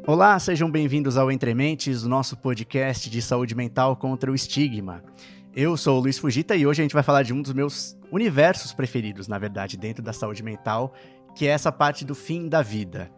Olá, sejam bem-vindos ao Entre Mentes, o nosso podcast de saúde mental contra o estigma. Eu sou o Luiz Fujita e hoje a gente vai falar de um dos meus universos preferidos, na verdade, dentro da saúde mental, que é essa parte do fim da vida.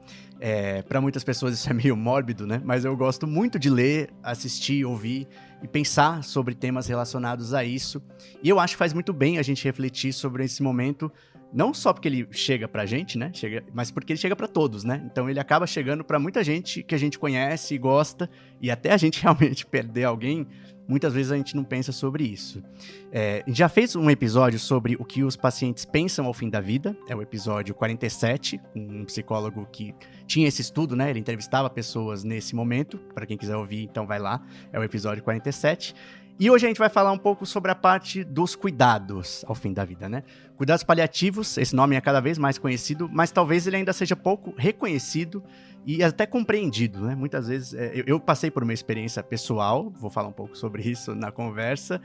Para muitas pessoas isso é meio mórbido, né? Mas eu gosto muito de ler, assistir, ouvir e pensar sobre temas relacionados a isso. E eu acho que faz muito bem a gente refletir sobre esse momento, não só porque ele chega pra gente, né? Mas porque ele chega pra todos, né? Então ele acaba chegando pra muita gente que a gente conhece e gosta, e até a gente realmente perder alguém, muitas vezes a gente não pensa sobre isso. A gente já fez um episódio sobre o que os pacientes pensam ao fim da vida, é o episódio 47, um psicólogo que tinha esse estudo, né? Ele entrevistava pessoas nesse momento, para quem quiser ouvir, então vai lá, é o episódio 47. E hoje a gente vai falar um pouco sobre a parte dos cuidados ao fim da vida, né? Cuidados paliativos, esse nome é cada vez mais conhecido, mas talvez ele ainda seja pouco reconhecido e até compreendido, né? Muitas vezes, eu passei por uma experiência pessoal, vou falar um pouco sobre isso na conversa,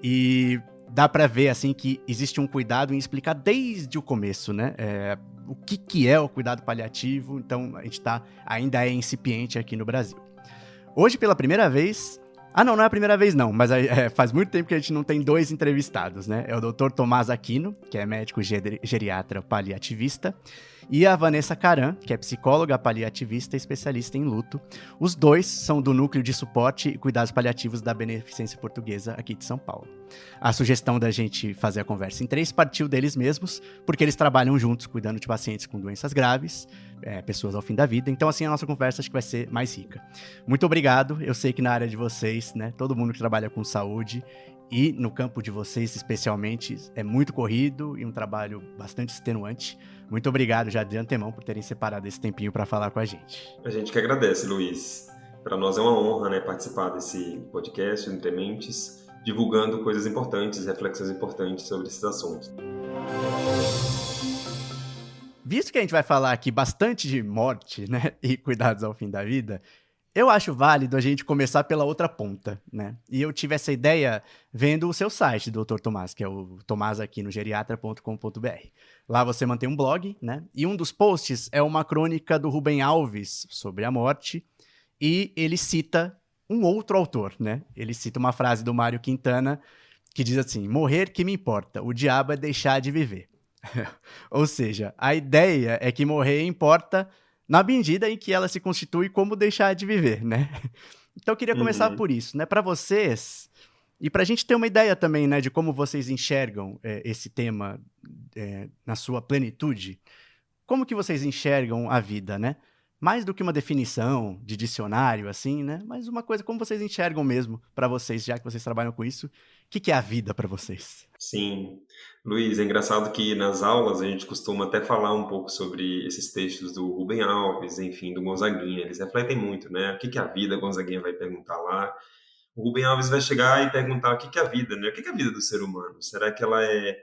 e dá para ver, assim, que existe um cuidado em explicar desde o começo, né? O que é o cuidado paliativo, então a gente ainda é incipiente aqui no Brasil. Hoje, pela primeira vez... não é a primeira vez não, mas faz muito tempo que a gente não tem dois entrevistados, né? É o Dr. Tomás Aquino, que é médico geriatra paliativista, e a Vanessa Caram, que é psicóloga paliativista e especialista em luto. Os dois são do Núcleo de Suporte e Cuidados Paliativos da Beneficência Portuguesa aqui de São Paulo. A sugestão da gente fazer a conversa em 3 partiu deles mesmos, porque eles trabalham juntos cuidando de pacientes com doenças graves, pessoas ao fim da vida, então assim a nossa conversa acho que vai ser mais rica. Muito obrigado, eu sei que na área de vocês, né, todo mundo que trabalha com saúde e no campo de vocês especialmente é muito corrido e um trabalho bastante extenuante. Muito obrigado já de antemão por terem separado esse tempinho para falar com a gente. A gente que agradece, Luiz. Para nós é uma honra, né, participar desse podcast Entre Mentes, divulgando coisas importantes, reflexões importantes sobre esses assuntos. Visto que a gente vai falar aqui bastante de morte, né, e cuidados ao fim da vida, eu acho válido a gente começar pela outra ponta, né? E eu tive essa ideia vendo o seu site, Dr. Tomás, que é o tomasaquinogeriatra.com.br. Lá você mantém um blog, né? E um dos posts é uma crônica do Rubem Alves sobre a morte, e ele cita um outro autor, né? Ele cita uma frase do Mário Quintana que diz assim: morrer que me importa, o diabo é deixar de viver. Ou seja, a ideia é que morrer importa na medida em que ela se constitui como deixar de viver, né? Então eu queria começar por isso, né? Para vocês, e para a gente ter uma ideia também, né, de como vocês enxergam esse tema na sua plenitude, como que vocês enxergam a vida, né? Mais do que uma definição de dicionário, assim, né? Mas uma coisa, como vocês enxergam mesmo para vocês, já que vocês trabalham com isso, o que é a vida para vocês? Sim, Luiz, é engraçado que nas aulas a gente costuma até falar um pouco sobre esses textos do Rubem Alves, enfim, do Gonzaguinha. Eles refletem muito, né? O que é a vida? Gonzaguinha vai perguntar lá. O Rubem Alves vai chegar e perguntar o que é a vida, né? O que é a vida do ser humano? Será que ela é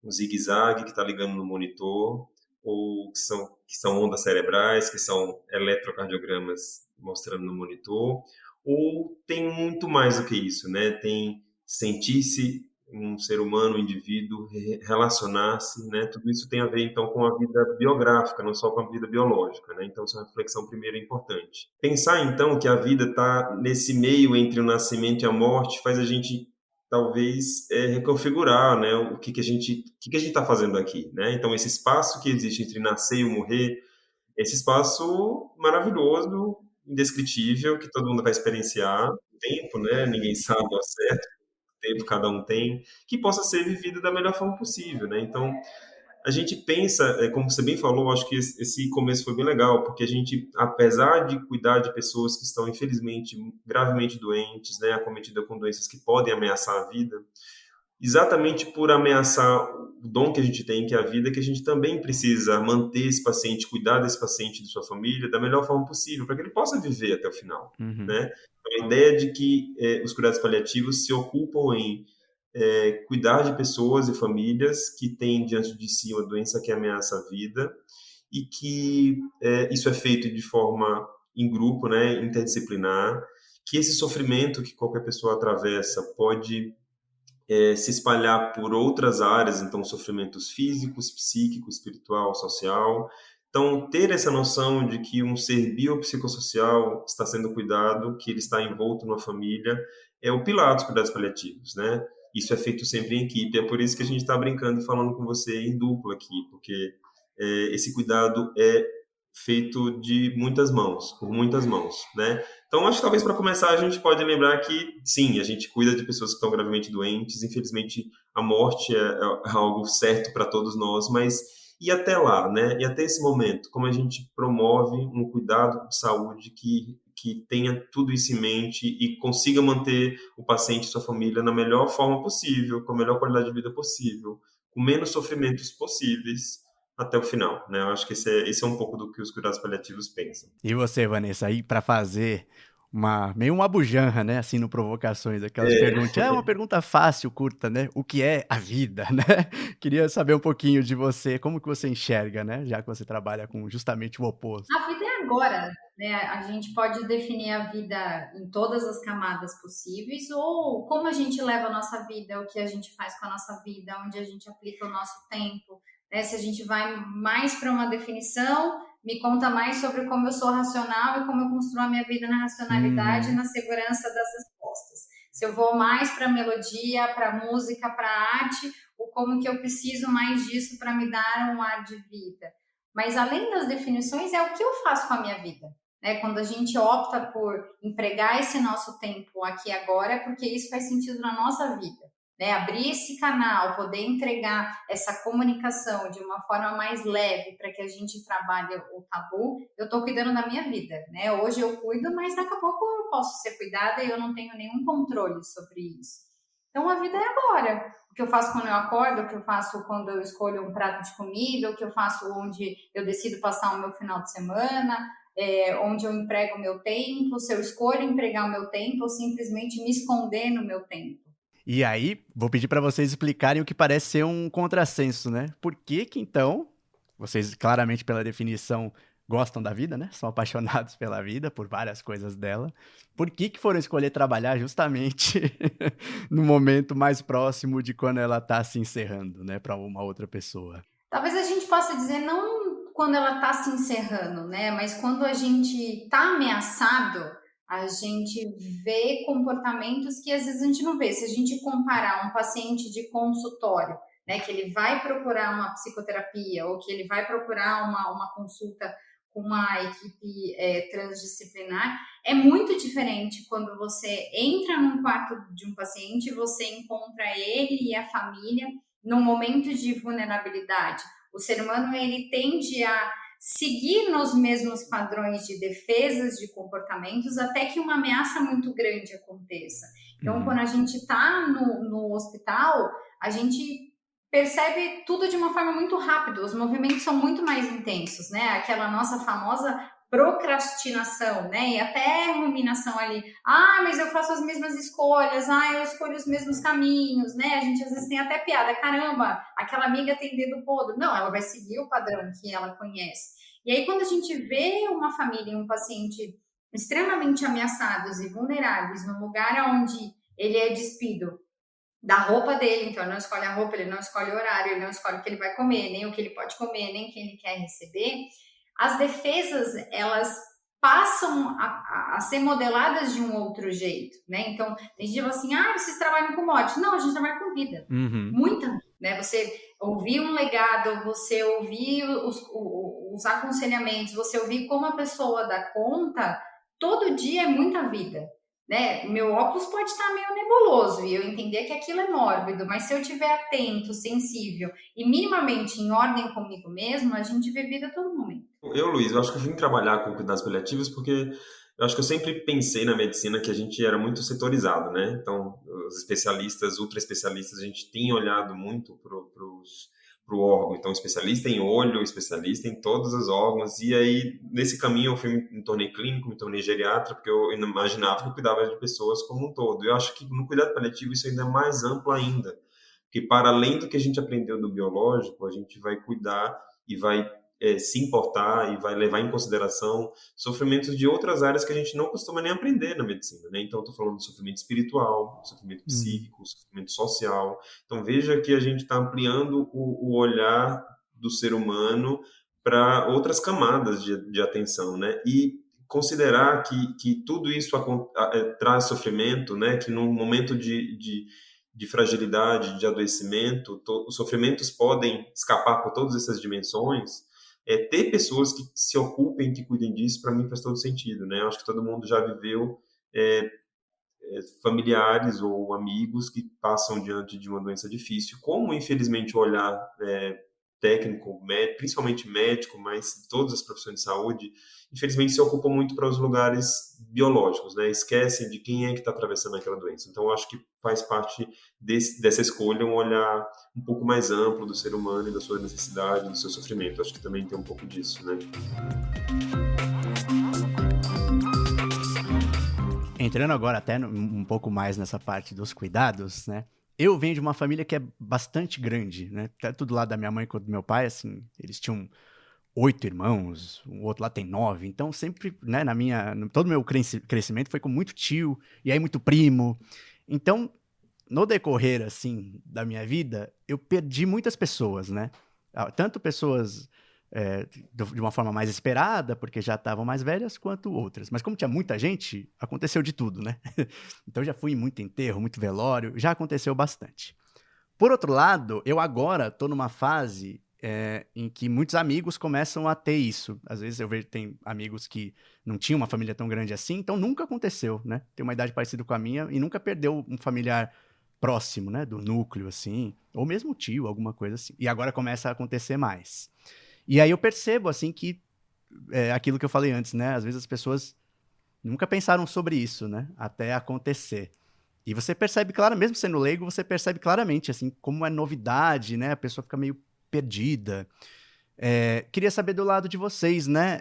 um zigue-zague que está ligando no monitor? Ou que são ondas cerebrais, que são eletrocardiogramas mostrando no monitor? Ou tem muito mais do que isso, né? Tem sentir-se um ser humano, um indivíduo, relacionar-se, né? Tudo isso tem a ver, então, com a vida biográfica, não só com a vida biológica, né? Então, essa reflexão primeiro é importante. Pensar, então, que a vida está nesse meio entre o nascimento e a morte faz a gente, talvez, reconfigurar, né? O que a gente está fazendo aqui, né? Então, esse espaço que existe entre nascer e o morrer, esse espaço maravilhoso, indescritível, que todo mundo vai experienciar, o tempo, né? Ninguém sabe ao certo, tempo cada um tem, que possa ser vivido da melhor forma possível, né? Então, a gente pensa, como você bem falou, acho que esse começo foi bem legal, porque a gente, apesar de cuidar de pessoas que estão, infelizmente, gravemente doentes, né, acometidas com doenças que podem ameaçar a vida, exatamente por ameaçar o dom que a gente tem, que é a vida, que a gente também precisa manter esse paciente, cuidar desse paciente e de sua família da melhor forma possível, para que ele possa viver até o final, Uhum. né? Então, a ideia de que os cuidados paliativos se ocupam em cuidar de pessoas e famílias que têm diante de si uma doença que ameaça a vida e que isso é feito de forma em grupo, né, interdisciplinar, que esse sofrimento que qualquer pessoa atravessa pode se espalhar por outras áreas, então sofrimentos físicos, psíquico, espiritual, social, Então, ter essa noção de que um ser biopsicossocial está sendo cuidado, que ele está envolto numa família, é o pilar dos cuidados paliativos, né? Isso é feito sempre em equipe, é por isso que a gente está brincando e falando com você em dupla aqui, porque esse cuidado é feito de muitas mãos, por muitas mãos, né? Então, acho que talvez para começar a gente pode lembrar que, sim, a gente cuida de pessoas que estão gravemente doentes, infelizmente a morte é algo certo para todos nós, mas e até lá, né? E até esse momento, como a gente promove um cuidado de saúde que tenha tudo isso em mente e consiga manter o paciente e sua família na melhor forma possível, com a melhor qualidade de vida possível, com menos sofrimentos possíveis até o final, né? Eu acho que esse é um pouco do que os cuidados paliativos pensam. E você, Vanessa, aí para fazer meio uma bujanra, né? Assim, no Provocações, aquelas É, perguntas. É uma pergunta fácil, curta, né? O que é a vida, né? Queria saber um pouquinho de você, como que você enxerga, né? Já que você trabalha com justamente o oposto. A vida é agora, né? A gente pode definir a vida em todas as camadas possíveis, ou como a gente leva a nossa vida, o que a gente faz com a nossa vida, onde a gente aplica o nosso tempo, né? Se a gente vai mais para uma definição, me conta mais sobre como eu sou racional e como eu construo a minha vida na racionalidade e Uhum. na segurança das respostas. Se eu vou mais para a melodia, para a música, para a arte, ou como que eu preciso mais disso para me dar um ar de vida. Mas além das definições, é o que eu faço com a minha vida. Né? Quando a gente opta por empregar esse nosso tempo aqui agora, é porque isso faz sentido na nossa vida. Né? Abrir esse canal, poder entregar essa comunicação de uma forma mais leve para que a gente trabalhe o tabu, eu estou cuidando da minha vida. Né? Hoje eu cuido, mas daqui a pouco eu posso ser cuidada e eu não tenho nenhum controle sobre isso. Então a vida é agora. O que eu faço quando eu acordo, o que eu faço quando eu escolho um prato de comida, o que eu faço onde eu decido passar o meu final de semana, onde eu emprego o meu tempo, se eu escolho empregar o meu tempo ou simplesmente me esconder no meu tempo. E aí, vou pedir para vocês explicarem o que parece ser um contrassenso, né? Por que que, então, vocês claramente pela definição gostam da vida, né? São apaixonados pela vida, por várias coisas dela. Por que que foram escolher trabalhar justamente no momento mais próximo de quando ela está se encerrando, né, para uma outra pessoa? Talvez a gente possa dizer não quando ela está se encerrando, né? Mas quando a gente está ameaçado, a gente vê comportamentos que às vezes a gente não vê. Se a gente comparar um paciente de consultório, né, que ele vai procurar uma psicoterapia ou que ele vai procurar uma consulta com uma equipe transdisciplinar, é muito diferente quando você entra num quarto de um paciente, você encontra ele e a família num momento de vulnerabilidade. O ser humano ele tende a seguir nos mesmos padrões de defesas de comportamentos até que uma ameaça muito grande aconteça. Então, quando a gente está no hospital, a gente percebe tudo de uma forma muito rápida, os movimentos são muito mais intensos, né? Aquela nossa famosa procrastinação, né? E até ruminação ali. Ah, mas eu faço as mesmas escolhas. Ah, eu escolho os mesmos caminhos, né? A gente às vezes tem até piada. Caramba, aquela amiga tem dedo podre. Não, ela vai seguir o padrão que ela conhece. E aí, quando a gente vê uma família e um paciente extremamente ameaçados e vulneráveis num lugar onde ele é despido da roupa dele, então ele não escolhe a roupa, ele não escolhe o horário, ele não escolhe o que ele vai comer, nem o que ele pode comer, nem quem ele quer receber, as defesas, elas passam a ser modeladas de um outro jeito, né? Então, tem gente que fala assim, ah, vocês trabalham com morte. Não, a gente trabalha com vida. Uhum. Muita, né? Você ouvir um legado, você ouvir os aconselhamentos, você ouvir como a pessoa dá conta, todo dia é muita vida. Né? Meu óculos pode estar meio nebuloso e eu entender que aquilo é mórbido, mas se eu estiver atento, sensível e minimamente em ordem comigo mesmo, a gente vê vida a todo momento. Luiz, eu acho que eu vim trabalhar com cuidados paliativos porque eu acho que eu sempre pensei na medicina que a gente era muito setorizado, né? Então, os especialistas, ultra especialistas, a gente tem olhado muito para o órgão. Então, especialista em olho, especialista em todos os órgãos. E aí, nesse caminho, me tornei clínico, me tornei geriatra, porque eu imaginava que eu cuidava de pessoas como um todo. Eu acho que no cuidado paliativo isso ainda é mais amplo ainda. Porque, para além do que a gente aprendeu do biológico, a gente vai cuidar e vai se importar e vai levar em consideração sofrimentos de outras áreas que a gente não costuma nem aprender na medicina, né? Então, estou falando de sofrimento espiritual, sofrimento Uhum. psíquico, sofrimento social. Então, veja que a gente está ampliando o olhar do ser humano para outras camadas de atenção, né? E considerar que tudo isso traz sofrimento, né? Que num momento de fragilidade, de adoecimento, os sofrimentos podem escapar por todas essas dimensões. Ter pessoas que se ocupem, que cuidem disso, para mim faz todo sentido, né? Eu acho que todo mundo já viveu familiares ou amigos que passam diante de uma doença difícil, como infelizmente o olhar técnico, principalmente médico, mas todas as profissões de saúde, infelizmente se ocupam muito para os lugares biológicos, né? Esquecem de quem é que está atravessando aquela doença. Então, eu acho que faz parte dessa escolha um olhar um pouco mais amplo do ser humano e da sua necessidade, do seu sofrimento. Eu acho que também tem um pouco disso, né? Entrando agora até um pouco mais nessa parte dos cuidados, né? Eu venho de uma família que é bastante grande, né? Tanto do lado da minha mãe quanto do meu pai, assim, eles tinham 8 irmãos, o outro lá tem 9. Então, sempre, né, todo o meu crescimento foi com muito tio, e aí muito primo. Então, no decorrer, assim, da minha vida, eu perdi muitas pessoas, né? Tanto pessoas de uma forma mais esperada, porque já estavam mais velhas, quanto outras. Mas como tinha muita gente, aconteceu de tudo, né? Então já fui em muito enterro, muito velório, já aconteceu bastante. Por outro lado, eu agora estou numa fase em que muitos amigos começam a ter isso. Às vezes eu vejo tem amigos que não tinham uma família tão grande assim, então nunca aconteceu, né? Tem uma idade parecida com a minha e nunca perdeu um familiar próximo, né? Do núcleo, assim, ou mesmo tio, alguma coisa assim. E agora começa a acontecer mais. E aí eu percebo, assim, que aquilo que eu falei antes, né? Às vezes as pessoas nunca pensaram sobre isso, né? Até acontecer. E você percebe claramente, mesmo sendo leigo, você percebe claramente, assim, como é novidade, né? A pessoa fica meio perdida. Queria saber do lado de vocês, né?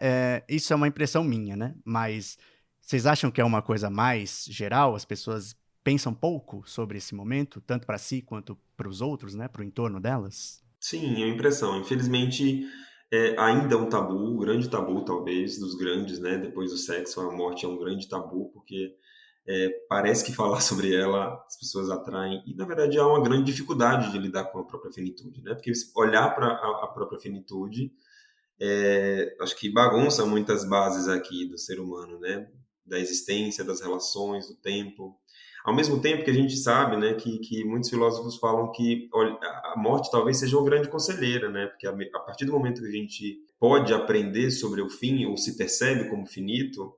Isso é uma impressão minha, né? Mas vocês acham que é uma coisa mais geral? As pessoas pensam pouco sobre esse momento, tanto para si quanto para os outros, né? Para o entorno delas? Sim, é uma impressão. Infelizmente, ainda é um tabu, um grande tabu, talvez, dos grandes, né? Depois do sexo, a morte é um grande tabu, porque parece que falar sobre ela as pessoas atraem, e na verdade há uma grande dificuldade de lidar com a própria finitude, né? Porque olhar para a própria finitude, acho que bagunça muitas bases aqui do ser humano, né? Da existência, das relações, do tempo. Ao mesmo tempo que a gente sabe, né, que muitos filósofos falam que olha, a morte talvez seja uma grande conselheira, né? Porque a partir do momento que a gente pode aprender sobre o fim ou se percebe como finito,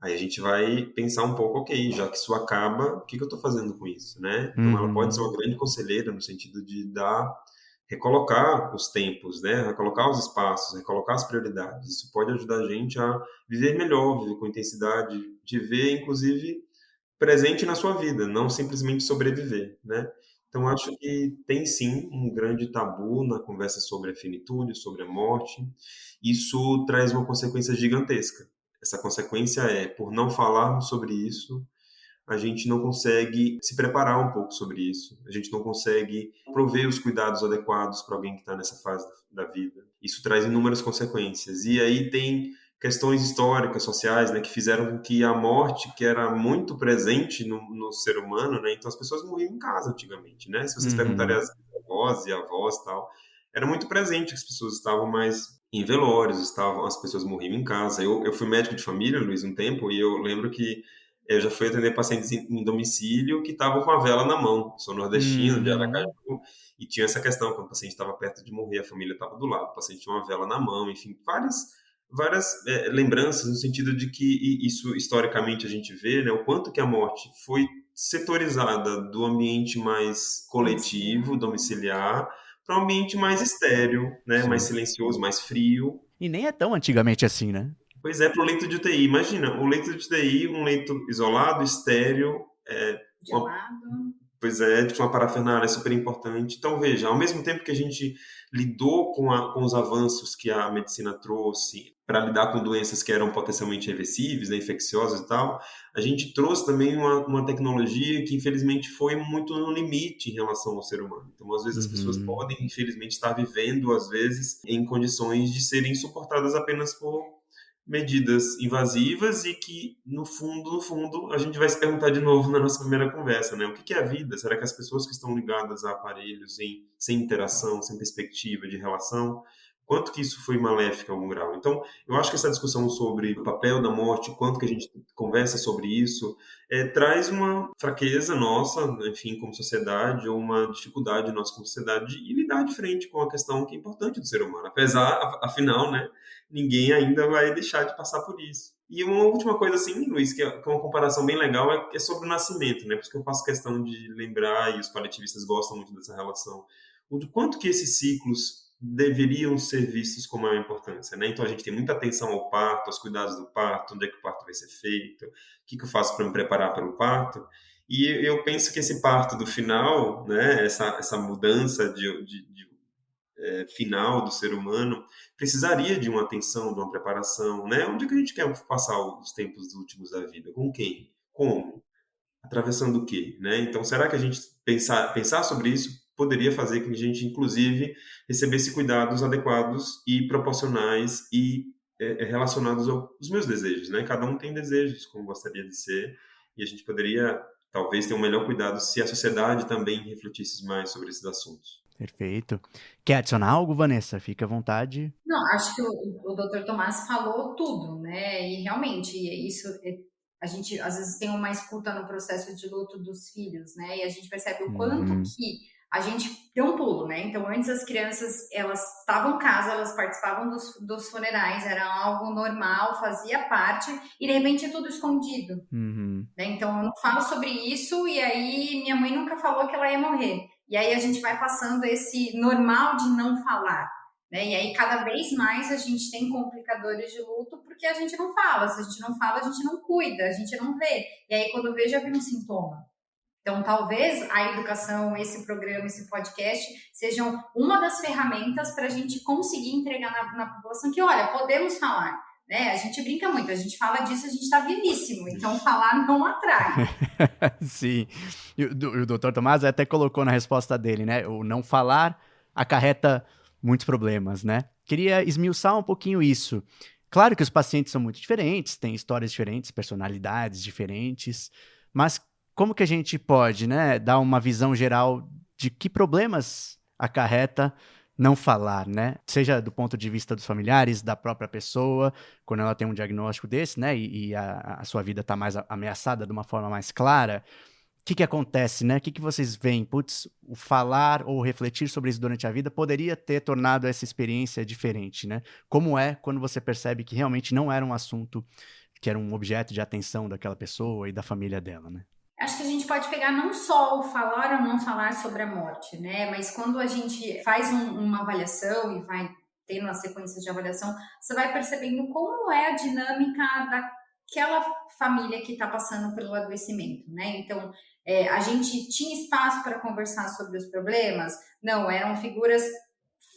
aí a gente vai pensar um pouco, ok, já que isso acaba, o que eu estou fazendo com isso, né? Então ela pode ser uma grande conselheira no sentido de recolocar os tempos, né? Recolocar os espaços, recolocar as prioridades. Isso pode ajudar a gente a viver melhor, viver com intensidade, de ver, inclusive, presente na sua vida, não simplesmente sobreviver, né? Então acho que tem sim um grande tabu na conversa sobre a finitude, sobre a morte. Isso traz uma consequência gigantesca. Essa consequência por não falarmos sobre isso, a gente não consegue se preparar um pouco sobre isso. A gente não consegue prover os cuidados adequados para alguém que está nessa fase da vida. Isso traz inúmeras consequências. E aí tem questões históricas, sociais, né, que fizeram com que a morte, que era muito presente no ser humano, né, então as pessoas morriam em casa antigamente, né? Se vocês perguntarem às avós e avós e tal, era muito presente, as pessoas estavam mais em velórios, as pessoas morriam em casa. Eu fui médico de família, Luiz, um tempo, e eu lembro que eu já fui atender pacientes em domicílio que estavam com a vela na mão. Sou nordestino, de Aracaju, e tinha essa questão, quando o paciente estava perto de morrer, a família estava do lado, o paciente tinha uma vela na mão, enfim, várias lembranças no sentido de que isso historicamente a gente vê, né, o quanto que a morte foi setorizada do ambiente mais coletivo, domiciliar, para um ambiente mais estéril, né, mais silencioso, mais frio. E nem é tão antigamente assim, né? Pois é, para o leito de UTI. Imagina, um leito de UTI, um leito isolado, estéril. Pois é, tipo uma parafernália super importante. Então, veja, ao mesmo tempo que a gente lidou com os avanços que a medicina trouxe para lidar com doenças que eram potencialmente reversíveis, né, infecciosas e tal, a gente trouxe também uma tecnologia que, infelizmente, foi muito no limite em relação ao ser humano. Então, às vezes, as pessoas podem, infelizmente, estar vivendo, às vezes, em condições de serem suportadas apenas por medidas invasivas e que, no fundo, a gente vai se perguntar de novo na nossa primeira conversa, né? O que é a vida? Será que as pessoas que estão ligadas a aparelhos sem interação, sem perspectiva de relação, quanto que isso foi maléfico em algum grau. Então, eu acho que essa discussão sobre o papel da morte, quanto que a gente conversa sobre isso, traz uma fraqueza nossa, enfim, como sociedade, ou uma dificuldade nossa como sociedade de lidar de frente com a questão que é importante do ser humano. Apesar, afinal, né, ninguém ainda vai deixar de passar por isso. E uma última coisa, assim, Luiz, que é uma comparação bem legal, é sobre o nascimento, né? Por isso que eu faço questão de lembrar, e os paliativistas gostam muito dessa relação, o do quanto que esses ciclos deveriam ser vistos com maior importância, né? Então a gente tem muita atenção ao parto, aos cuidados do parto, onde é que o parto vai ser feito, o que eu faço para me preparar para o parto. E eu penso que esse parto do final, né, essa mudança final do ser humano, precisaria de uma atenção, de uma preparação, né? Onde é que a gente quer passar os tempos últimos da vida? Com quem? Como? Atravessando o quê? Né? Então, será que a gente pensar sobre isso poderia fazer com que a gente, inclusive, recebesse cuidados adequados e proporcionais e relacionados aos meus desejos? Né? Cada um tem desejos, como gostaria de ser, e a gente poderia, talvez, ter um melhor cuidado se a sociedade também refletisse mais sobre esses assuntos. Perfeito. Quer adicionar algo, Vanessa? Fica à vontade. Não, acho que o Dr. Tomás falou tudo, né? E realmente, a gente às vezes tem uma escuta no processo de luto dos filhos, né? E a gente percebe o quanto que a gente deu um pulo, né? Então, antes as crianças, elas estavam em casa, elas participavam dos funerais, era algo normal, fazia parte, e de repente é tudo escondido. Né? Então, eu não falo sobre isso, e aí minha mãe nunca falou que ela ia morrer. E aí a gente vai passando esse normal de não falar, né? E aí cada vez mais a gente tem complicadores de luto porque a gente não fala. Se a gente não fala, a gente não cuida, a gente não vê. E aí quando vê, já vem um sintoma. Então talvez a educação, esse programa, esse podcast sejam uma das ferramentas para a gente conseguir entregar na população que, olha, podemos falar. Né? A gente brinca muito, a gente fala disso, a gente está vivíssimo, então falar não atrai. Sim, e o Dr. Tomás até colocou na resposta dele, né? O não falar acarreta muitos problemas, né? Queria esmiuçar um pouquinho isso. Claro que os pacientes são muito diferentes, têm histórias diferentes, personalidades diferentes, mas como que a gente pode, né, dar uma visão geral de que problemas acarreta não falar, né? Seja do ponto de vista dos familiares, da própria pessoa, quando ela tem um diagnóstico desse, né? E a sua vida está mais ameaçada de uma forma mais clara. O que acontece, né? O que vocês veem? Putz, o falar ou refletir sobre isso durante a vida poderia ter tornado essa experiência diferente, né? Como é quando você percebe que realmente não era um assunto que era um objeto de atenção daquela pessoa e da família dela, né? Acho que a gente pode pegar não só o falar ou não falar sobre a morte, né? Mas quando a gente faz uma avaliação e vai tendo uma sequência de avaliação, você vai percebendo como é a dinâmica daquela família que está passando pelo adoecimento, né? Então, a gente tinha espaço para conversar sobre os problemas? Não, eram figuras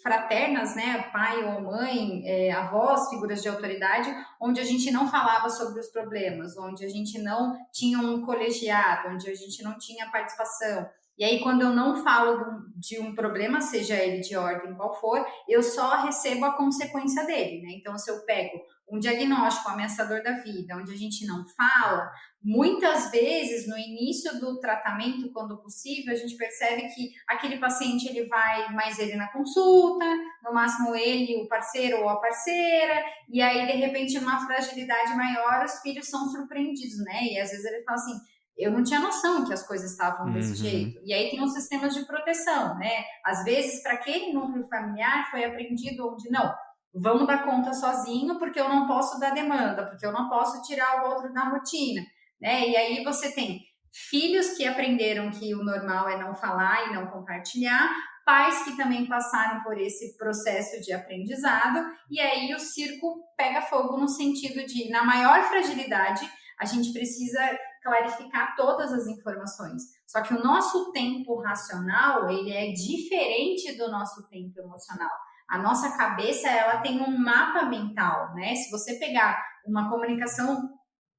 fraternas, né, pai ou mãe, avós, figuras de autoridade, onde a gente não falava sobre os problemas, onde a gente não tinha um colegiado, onde a gente não tinha participação. E aí, quando eu não falo de um problema, seja ele de ordem qual for, eu só recebo a consequência dele, né? Então, se eu pego um diagnóstico ameaçador da vida, onde a gente não fala, muitas vezes, no início do tratamento, quando possível, a gente percebe que aquele paciente, ele vai mais ele na consulta, no máximo ele, o parceiro ou a parceira, e aí, de repente, numa fragilidade maior, os filhos são surpreendidos, né? E às vezes ele fala assim, eu não tinha noção que as coisas estavam desse jeito. E aí tem os sistemas de proteção, né? Às vezes, para aquele núcleo familiar, foi aprendido onde não, vamos dar conta sozinho, porque eu não posso dar demanda, porque eu não posso tirar o outro da rotina, né? E aí você tem filhos que aprenderam que o normal é não falar e não compartilhar, pais que também passaram por esse processo de aprendizado, e aí o circo pega fogo no sentido de, na maior fragilidade, a gente precisa clarificar todas as informações. Só que o nosso tempo racional, ele é diferente do nosso tempo emocional. A nossa cabeça, ela tem um mapa mental, né? Se você pegar uma comunicação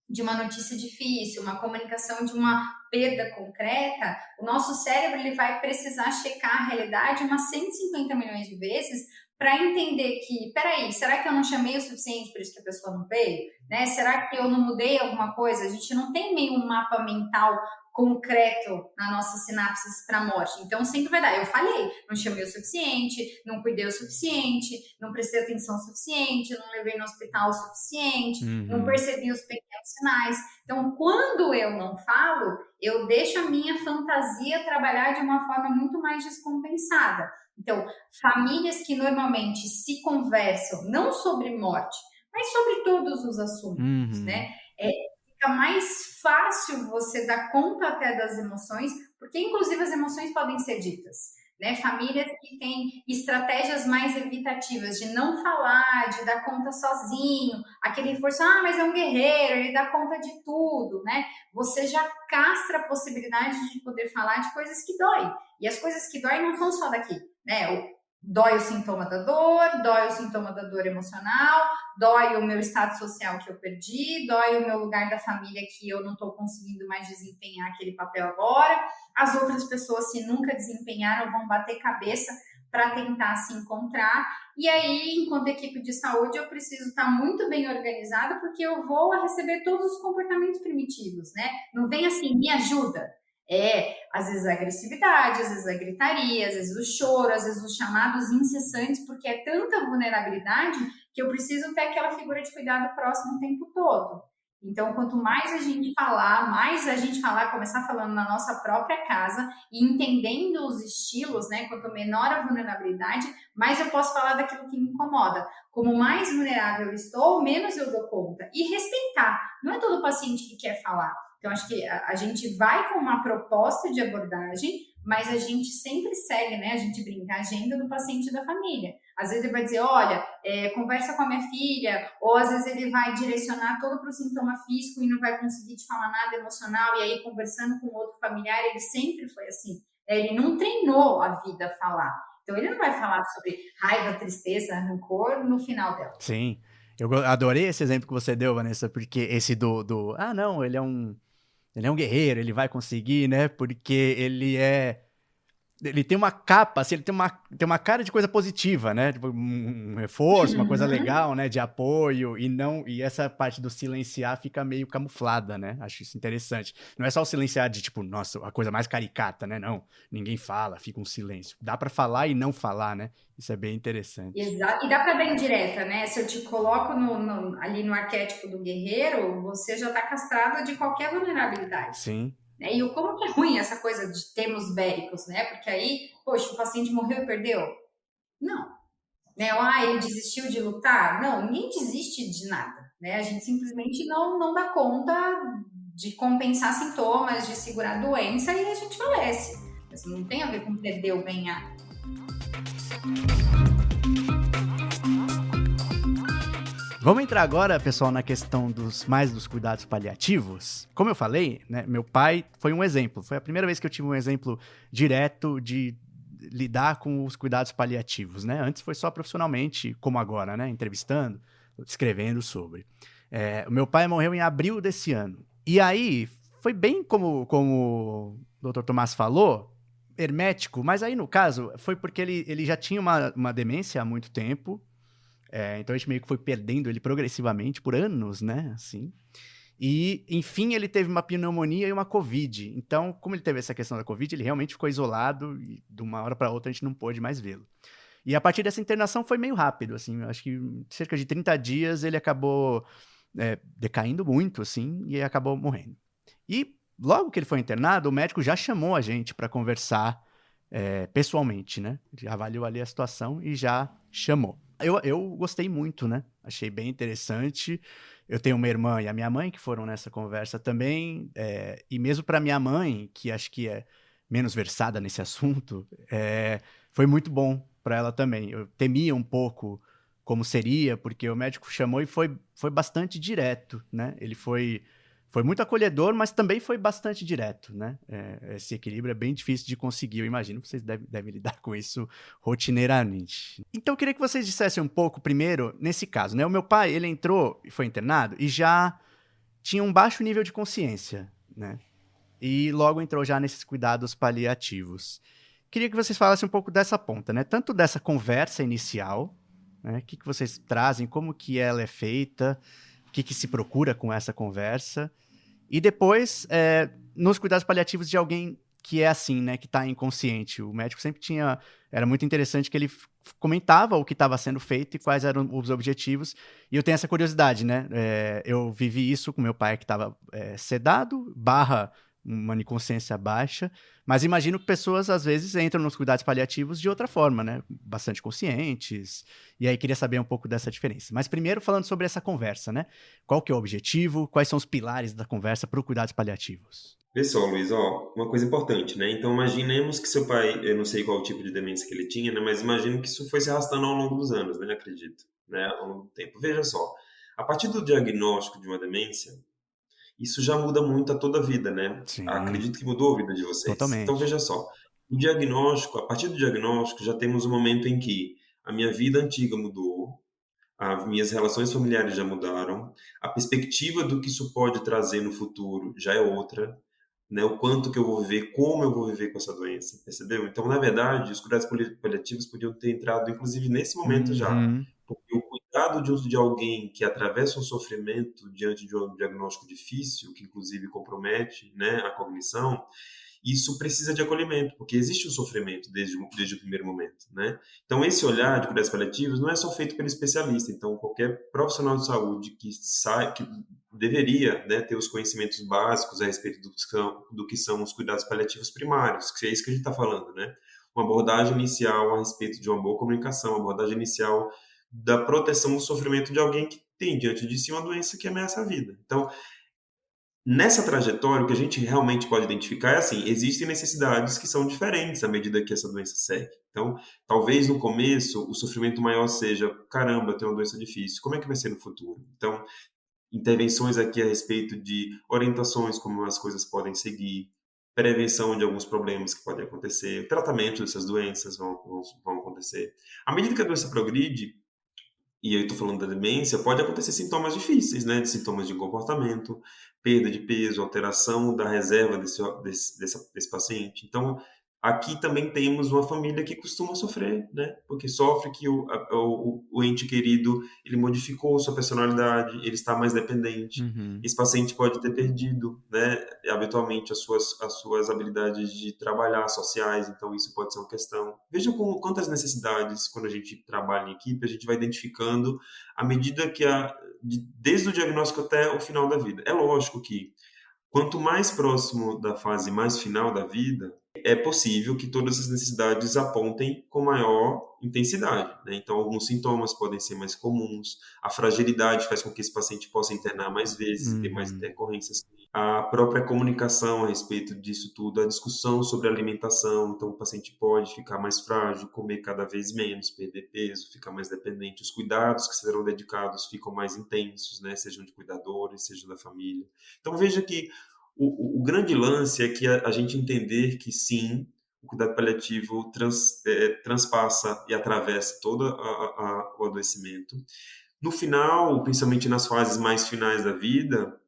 de uma notícia difícil, uma comunicação de uma perda concreta, o nosso cérebro, ele vai precisar checar a realidade umas 150 milhões de vezes para entender que, peraí, será que eu não chamei o suficiente por isso que a pessoa não veio? Né? Será que eu não mudei alguma coisa? A gente não tem meio um mapa mental concreto na nossas sinapses para a morte. Então, sempre vai dar. Eu falhei, não chamei o suficiente, não cuidei o suficiente, não prestei atenção o suficiente, não levei no hospital o suficiente, não percebi os pequenos sinais. Então, quando eu não falo, eu deixo a minha fantasia trabalhar de uma forma muito mais descompensada. Então, famílias que normalmente se conversam não sobre morte, mas sobre todos os assuntos, né? Fica mais fácil você dar conta até das emoções, porque inclusive as emoções podem ser ditas, né? Famílias que têm estratégias mais evitativas de não falar, de dar conta sozinho, aquele reforço, mas é um guerreiro, ele dá conta de tudo, né? Você já castra a possibilidade de poder falar de coisas que doem. E as coisas que doem não são só daqui, né? Dói o sintoma da dor, dói o sintoma da dor emocional, dói o meu status social que eu perdi, dói o meu lugar da família que eu não estou conseguindo mais desempenhar aquele papel agora. As outras pessoas, se nunca desempenharam, vão bater cabeça para tentar se encontrar. E aí, enquanto equipe de saúde, eu preciso estar muito bem organizada, porque eu vou receber todos os comportamentos primitivos, né? Não vem assim, me ajuda. Às vezes a agressividade, às vezes a gritaria, às vezes o choro, às vezes os chamados incessantes, porque é tanta vulnerabilidade que eu preciso ter aquela figura de cuidado próximo o tempo todo. Então, quanto mais a gente falar, começar falando na nossa própria casa e entendendo os estilos, né? Quanto menor a vulnerabilidade, mais eu posso falar daquilo que me incomoda. Como mais vulnerável eu estou, menos eu dou conta. E respeitar. Não é todo paciente que quer falar. Então, acho que a gente vai com uma proposta de abordagem, mas a gente sempre segue, né? A gente brinca a agenda do paciente e da família. Às vezes ele vai dizer, olha, conversa com a minha filha, ou às vezes ele vai direcionar todo para o sintoma físico e não vai conseguir te falar nada emocional, e aí conversando com outro familiar, ele sempre foi assim. Ele não treinou a vida a falar. Então, ele não vai falar sobre raiva, tristeza, rancor no final dela. Sim. Eu adorei esse exemplo que você deu, Vanessa, porque esse não, ele é um guerreiro, ele vai conseguir, né? Porque ele tem uma capa, assim, ele tem uma cara de coisa positiva, né? Tipo, um reforço, uma coisa legal, né? De apoio, e essa parte do silenciar fica meio camuflada, né? Acho isso interessante. Não é só o silenciar de, tipo, nossa, a coisa mais caricata, né? Não, ninguém fala, fica um silêncio. Dá pra falar e não falar, né? Isso é bem interessante. Exato. E dá pra dar indireta, né? Se eu te coloco ali no arquétipo do guerreiro, você já tá castrado de qualquer vulnerabilidade. Sim. E como que é ruim essa coisa de termos bélicos, né? Porque aí, poxa, o paciente morreu e perdeu? Não. Né? Ele desistiu de lutar? Não, ninguém desiste de nada, né? A gente simplesmente não dá conta de compensar sintomas, de segurar a doença e a gente falece. Isso não tem a ver com perder ou ganhar. Vamos entrar agora, pessoal, na questão dos cuidados paliativos. Como eu falei, né, meu pai foi um exemplo. Foi a primeira vez que eu tive um exemplo direto de lidar com os cuidados paliativos, né? Antes foi só profissionalmente, como agora, né? Entrevistando, escrevendo sobre. O meu pai morreu em abril desse ano. E aí, foi bem como o Dr. Tomás falou, hermético, mas aí, no caso, foi porque ele já tinha uma demência há muito tempo. Então a gente meio que foi perdendo ele progressivamente por anos, né, assim. E, enfim, ele teve uma pneumonia e uma Covid. Então, como ele teve essa questão da Covid, ele realmente ficou isolado e de uma hora para outra a gente não pôde mais vê-lo. E a partir dessa internação foi meio rápido, assim, eu acho que cerca de 30 dias ele acabou decaindo muito, assim, e acabou morrendo. E logo que ele foi internado, o médico já chamou a gente para conversar pessoalmente, né? Já avaliou ali a situação e já chamou. Eu gostei muito, né? Achei bem interessante. Eu tenho uma irmã e a minha mãe que foram nessa conversa também. E mesmo para minha mãe, que acho que é menos versada nesse assunto, foi muito bom para ela também. Eu temia um pouco como seria, porque o médico chamou e foi bastante direto, né? Ele foi muito acolhedor, mas também foi bastante direto, né? Esse equilíbrio é bem difícil de conseguir. Eu imagino que vocês devem lidar com isso rotineiramente. Então, eu queria que vocês dissessem um pouco, primeiro, nesse caso, né? O meu pai, ele entrou e foi internado e já tinha um baixo nível de consciência, né? E logo entrou já nesses cuidados paliativos. queria que vocês falassem um pouco dessa ponta, né? Tanto dessa conversa inicial, né? O que vocês trazem, como que ela é feita, o que se procura com essa conversa. E depois, nos cuidados paliativos de alguém que é assim, né? Que está inconsciente. O médico sempre tinha... Era muito interessante que ele comentava o que estava sendo feito e quais eram os objetivos. E eu tenho essa curiosidade, né? Eu vivi isso com meu pai que estava sedado, uma inconsciência baixa, mas imagino que pessoas, às vezes, entram nos cuidados paliativos de outra forma, né? Bastante conscientes, e aí queria saber um pouco dessa diferença. Mas primeiro, falando sobre essa conversa, né? Qual que é o objetivo, quais são os pilares da conversa para os cuidados paliativos? Vê só, Luiz, ó, uma coisa importante, né? Então, imaginemos que seu pai, eu não sei qual o tipo de demência que ele tinha, né? Mas imagino que isso foi se arrastando ao longo dos anos, né? Acredito, né? Ao longo do tempo. Veja só, a partir do diagnóstico de uma demência, isso já muda muito a toda a vida, né? Sim, Acredito que mudou a vida de vocês. Então, totalmente. veja só, o diagnóstico, a partir do diagnóstico, já temos um momento em que a minha vida antiga mudou, as minhas relações familiares já mudaram, a perspectiva do que isso pode trazer no futuro já é outra, né? O quanto que eu vou viver, como eu vou viver com essa doença, percebeu? Então, na verdade, os cuidados paliativos podiam ter entrado, inclusive, nesse momento já, Uhum, porque o cuidado de alguém que atravessa um sofrimento diante de um diagnóstico difícil, que inclusive compromete, né, a cognição, isso precisa de acolhimento, porque existe um sofrimento desde o primeiro momento, né? Então, esse olhar de cuidados paliativos não é só feito pelo especialista. Então, qualquer profissional de saúde que deveria, né, ter os conhecimentos básicos a respeito do que são os cuidados paliativos primários, que é isso que a gente está falando, né? Uma abordagem inicial a respeito de uma boa comunicação, uma abordagem inicial da proteção do sofrimento de alguém que tem diante de si uma doença que ameaça a vida. Então, nessa trajetória, o que a gente realmente pode identificar é assim, existem necessidades que são diferentes à medida que essa doença segue. Então, talvez no começo o sofrimento maior seja, caramba, eu tenho uma doença difícil, como é que vai ser no futuro? Então, intervenções aqui a respeito de orientações, como as coisas podem seguir, prevenção de alguns problemas que podem acontecer, tratamento dessas doenças vão acontecer. À medida que a doença progride, e eu estou falando da demência, pode acontecer sintomas difíceis, né? De sintomas de comportamento, perda de peso, alteração da reserva desse paciente. Então, aqui também temos uma família que costuma sofrer, né? Porque sofre que o ente querido, ele modificou sua personalidade, ele está mais dependente. uhum. Esse paciente pode ter perdido, né? Habitualmente as suas habilidades de trabalhar sociais, então isso pode ser uma questão. Veja quantas necessidades, quando a gente trabalha em equipe, a gente vai identificando à medida que desde o diagnóstico até o final da vida. É lógico que quanto mais próximo da fase mais final da vida, é possível que todas as necessidades apontem com maior intensidade, né? Então, alguns sintomas podem ser mais comuns, a fragilidade faz com que esse paciente possa internar mais vezes e ter mais Uhum. intercorrências. A própria comunicação a respeito disso tudo, a discussão sobre alimentação, então o paciente pode ficar mais frágil, comer cada vez menos, perder peso, ficar mais dependente. Os cuidados que serão dedicados ficam mais intensos, né? Sejam de cuidadores, sejam da família. Então, veja que o grande lance é que a gente entender que sim, o cuidado paliativo transpassa e atravessa todo o adoecimento. No final, principalmente nas fases mais finais da vida,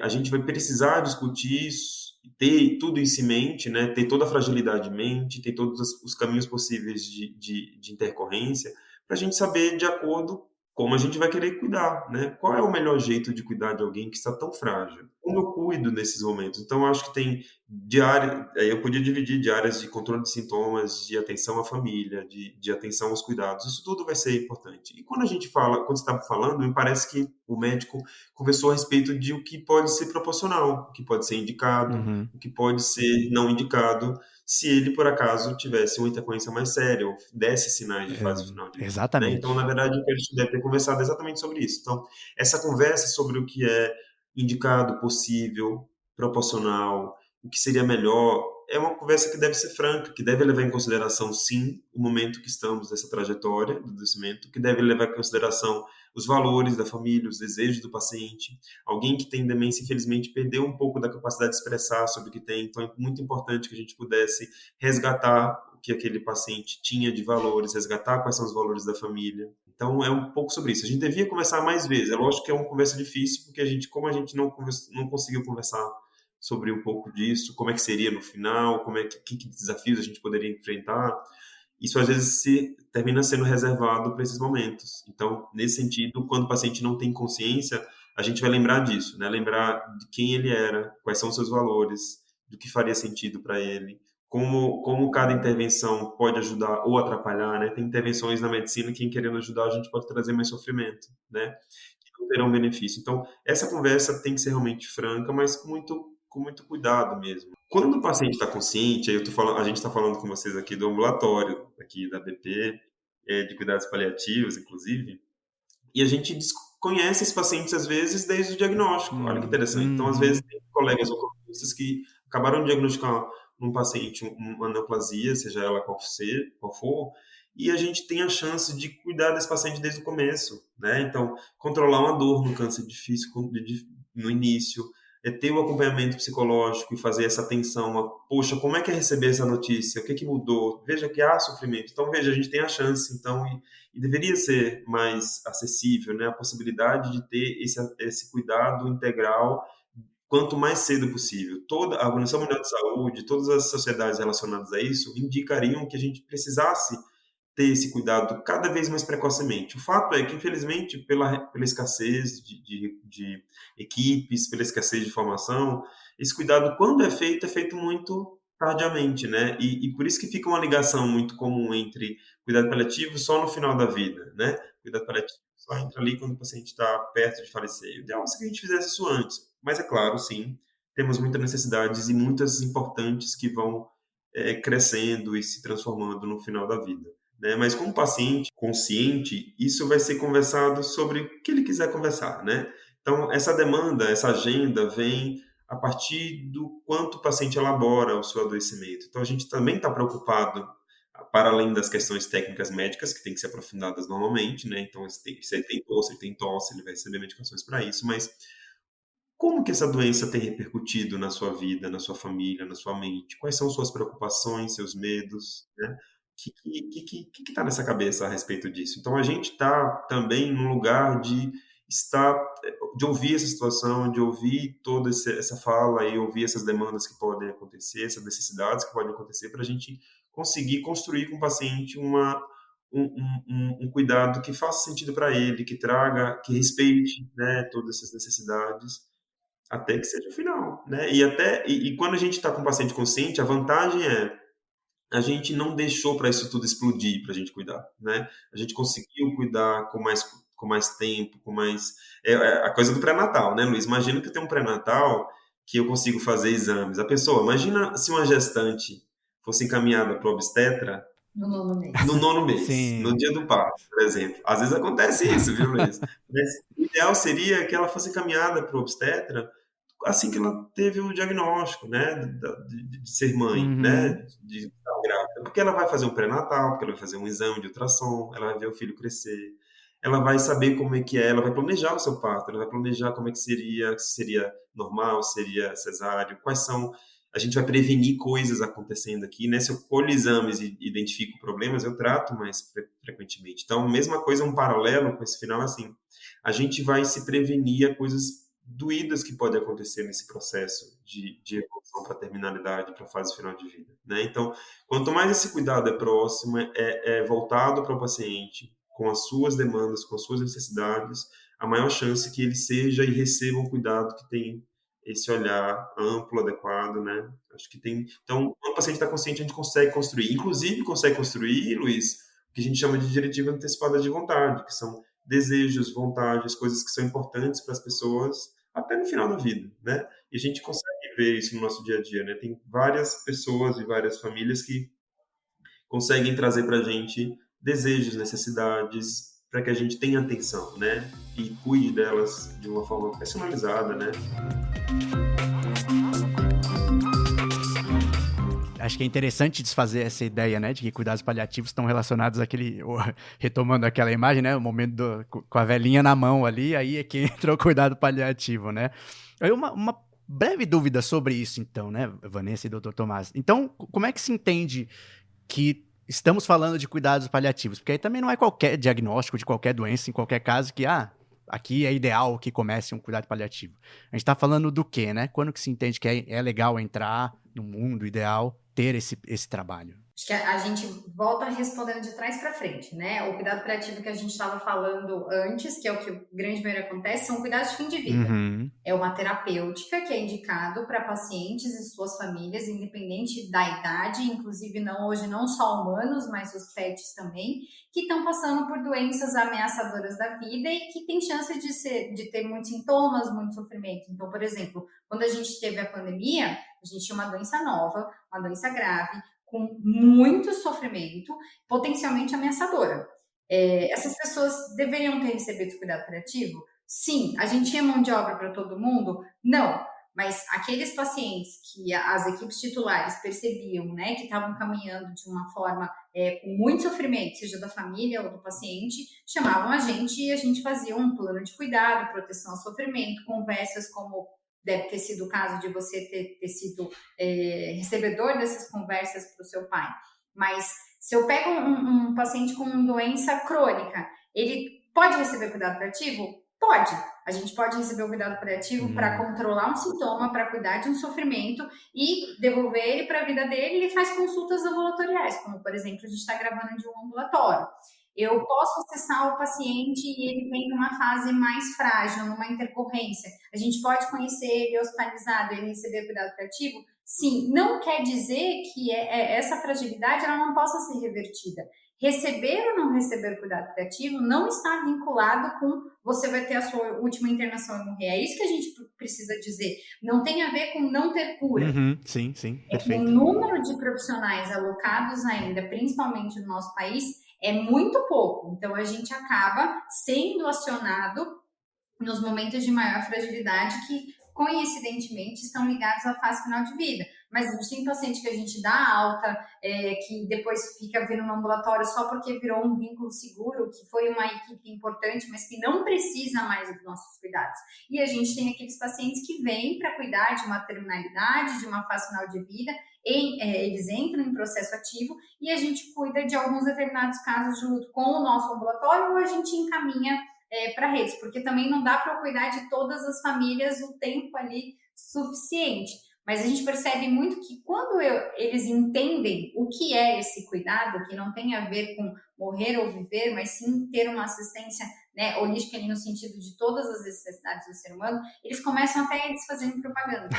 a gente vai precisar discutir isso, ter tudo isso em mente, né? Ter toda a fragilidade em mente, ter todos os caminhos possíveis de intercorrência, para a gente saber de acordo como a gente vai querer cuidar, né? Qual é o melhor jeito de cuidar de alguém que está tão frágil? Como eu cuido nesses momentos? Então, eu acho que tem eu podia dividir de áreas de controle de sintomas, de atenção à família, de atenção aos cuidados. Isso tudo vai ser importante. E quando quando você está falando, me parece que o médico conversou a respeito de o que pode ser proporcional, o que pode ser indicado, Uhum. o que pode ser não indicado, se ele, por acaso, tivesse uma intercorrência mais séria ou desse sinais de fase final de vida, né? Então, na Exatamente. verdade, a gente deve ter conversado exatamente sobre isso. Então, essa conversa sobre o que é indicado, possível, proporcional, o que seria melhor, é uma conversa que deve ser franca, que deve levar em consideração, sim, o momento que estamos nessa trajetória do adoecimento, que deve levar em consideração os valores da família, os desejos do paciente. Alguém que tem demência, infelizmente, perdeu um pouco da capacidade de expressar sobre o que tem, então é muito importante que a gente pudesse resgatar o que aquele paciente tinha de valores, resgatar quais são os valores da família. Então, é um pouco sobre isso. A gente devia conversar mais vezes. É lógico que é uma conversa difícil, porque como a gente não conseguiu conversar sobre um pouco disso, como é que seria no final, que desafios a gente poderia enfrentar. Isso às vezes termina sendo reservado para esses momentos. Então, nesse sentido, quando o paciente não tem consciência, a gente vai lembrar disso, né? Lembrar de quem ele era, quais são os seus valores, do que faria sentido para ele, como cada intervenção pode ajudar ou atrapalhar, né? Tem intervenções na medicina que, querendo ajudar, a gente pode trazer mais sofrimento, né? Que não terão benefício. Então, essa conversa tem que ser realmente franca, mas com muito cuidado mesmo. Quando o paciente está consciente, aí a gente está falando com vocês aqui do ambulatório, aqui da BP, de cuidados paliativos, inclusive, e a gente conhece esses pacientes, às vezes, desde o diagnóstico. Olha que interessante. Então, às vezes, tem colegas oncologistas que acabaram de diagnosticar num paciente uma neoplasia, seja ela qual for, e a gente tem a chance de cuidar desse paciente desde o começo, né? Então, controlar uma dor no câncer difícil no início, ter o acompanhamento psicológico e fazer essa atenção, poxa, como é que é receber essa notícia? O que mudou? Veja que há sofrimento. Então, veja, a gente tem a chance, então, e deveria ser mais acessível, né? A possibilidade de ter esse cuidado integral quanto mais cedo possível. Toda a Organização Mundial de Saúde, todas as sociedades relacionadas a isso, indicariam que a gente precisasse ter esse cuidado cada vez mais precocemente. O fato é que, infelizmente, pela escassez de equipes, pela escassez de formação, esse cuidado, quando é feito muito tardiamente, né? E por isso que fica uma ligação muito comum entre cuidado paliativo só no final da vida, né? Cuidado paliativo só entra ali quando o paciente está perto de falecer. O ideal é que a gente fizesse isso antes. Mas, é claro, sim, temos muitas necessidades e muitas importantes que vão crescendo e se transformando no final da vida. Né? Mas com o paciente consciente, isso vai ser conversado sobre o que ele quiser conversar, né? Então, essa demanda, essa agenda vem a partir do quanto o paciente elabora o seu adoecimento. Então, a gente também está preocupado, para além das questões técnicas médicas, que têm que ser aprofundadas normalmente, né? Então, se ele tem tosse, ele vai receber medicações para isso, mas como que essa doença tem repercutido na sua vida, na sua família, na sua mente? Quais são suas preocupações, seus medos, né? O que está nessa cabeça a respeito disso? Então, a gente está também num lugar de ouvir essa situação, de ouvir toda essa fala e ouvir essas demandas que podem acontecer, essas necessidades que podem acontecer, para a gente conseguir construir com o paciente um cuidado que faça sentido para ele, que traga, que respeite, né, todas essas necessidades, até que seja o final, né? E quando a gente está com o paciente consciente, a vantagem é a gente não deixou para isso tudo explodir, para a gente cuidar, né? A gente conseguiu cuidar com mais tempo, com mais... a coisa do pré-natal, né, Luiz? Imagina que eu tenho um pré-natal que eu consigo fazer exames. Imagina se uma gestante fosse encaminhada para o obstetra no nono mês. No nono mês, no dia do parto, por exemplo. Às vezes acontece isso, viu, Luiz? Mas o ideal seria que ela fosse encaminhada para o obstetra assim que ela teve o diagnóstico, né, de ser mãe, né, de estar grávida. Porque ela vai fazer um pré-natal, porque ela vai fazer um exame de ultrassom, ela vai ver o filho crescer, ela vai saber como é que é, ela vai planejar o seu parto, ela vai planejar como é que seria, se seria normal, se seria cesáreo, quais são... A gente vai prevenir coisas acontecendo aqui, né? Se eu colho exames e identifico problemas, eu trato mais frequentemente. Então, mesma coisa, um paralelo com esse final, assim, a gente vai se prevenir a coisas doídas que podem acontecer nesse processo de evolução para a terminalidade, para a fase final de vida, né? Então, quanto mais esse cuidado é próximo, é voltado para o paciente, com as suas demandas, com as suas necessidades, a maior chance que ele seja e receba um cuidado que tem esse olhar amplo, adequado, né? Acho que tem... Então, quando o paciente está consciente, a gente consegue construir. Inclusive, consegue construir, Luiz, o que a gente chama de diretiva antecipada de vontade, que são desejos, vontades, coisas que são importantes para as pessoas até no final da vida, né? E a gente consegue ver isso no nosso dia a dia, né? Tem várias pessoas e várias famílias que conseguem trazer para a gente desejos, necessidades, para que a gente tenha atenção, né? E cuide delas de uma forma personalizada, né? Acho que é interessante desfazer essa ideia, né, de que cuidados paliativos estão relacionados àquele, retomando aquela imagem, né, o momento com a velhinha na mão ali, aí é que entra o cuidado paliativo, né. Aí uma breve dúvida sobre isso, então, né, Vanessa e Dr. Tomás. Então, como é que se entende que estamos falando de cuidados paliativos? Porque aí também não é qualquer diagnóstico de qualquer doença, em qualquer caso, que, aqui é ideal que comece um cuidado paliativo. A gente tá falando do quê, né? Quando que se entende que é legal entrar no mundo ideal, ter esse trabalho? Acho que a gente volta respondendo de trás para frente, né? O cuidado paliativo que a gente estava falando antes, que é o que o grande maioria acontece, são cuidados de fim de vida. Uhum. É uma terapêutica que é indicado para pacientes e suas famílias, independente da idade, inclusive hoje não só humanos, mas os pets também, que estão passando por doenças ameaçadoras da vida e que tem chance de ter muitos sintomas, muito sofrimento. Então, por exemplo, quando a gente teve a pandemia, a gente tinha uma doença nova, uma doença grave, com muito sofrimento, potencialmente ameaçadora. Essas pessoas deveriam ter recebido cuidado paliativo? Sim. A gente tinha mão de obra para todo mundo? Não. Mas aqueles pacientes que as equipes titulares percebiam, né, que estavam caminhando de uma forma com muito sofrimento, seja da família ou do paciente, chamavam a gente e a gente fazia um plano de cuidado, proteção ao sofrimento, conversas como deve ter sido o caso de você ter sido recebedor dessas conversas para o seu pai. Mas se eu pego um paciente com doença crônica, ele pode receber cuidado paliativo? Pode. A gente pode receber o cuidado paliativo para controlar um sintoma, para cuidar de um sofrimento e devolver ele para a vida dele. Ele faz consultas ambulatoriais, como, por exemplo, a gente está gravando de um ambulatório. Eu posso acessar o paciente e ele vem numa fase mais frágil, numa intercorrência. A gente pode conhecer ele hospitalizado, ele receber cuidado paliativo? Sim. Não quer dizer que essa fragilidade ela não possa ser revertida. Receber ou não receber cuidado paliativo não está vinculado com você vai ter a sua última internação e morrer. É isso que a gente precisa dizer. Não tem a ver com não ter cura. Uhum, sim, perfeito. O número de profissionais alocados ainda, principalmente no nosso país, é muito pouco. Então, a gente acaba sendo acionado nos momentos de maior fragilidade que, coincidentemente, estão ligados à fase final de vida. Mas a gente tem paciente que a gente dá alta, que depois fica vindo no ambulatório só porque virou um vínculo seguro, que foi uma equipe importante, mas que não precisa mais dos nossos cuidados. E a gente tem aqueles pacientes que vêm para cuidar de uma terminalidade, de uma fase final de vida, eles entram em processo ativo e a gente cuida de alguns determinados casos junto com o nosso ambulatório ou a gente encaminha para redes, porque também não dá para cuidar de todas as famílias o tempo ali suficiente. Mas a gente percebe muito que quando eles entendem o que é esse cuidado, que não tem a ver com morrer ou viver, mas sim ter uma assistência, né, holística ali no sentido de todas as necessidades do ser humano, eles começam até eles fazendo propaganda.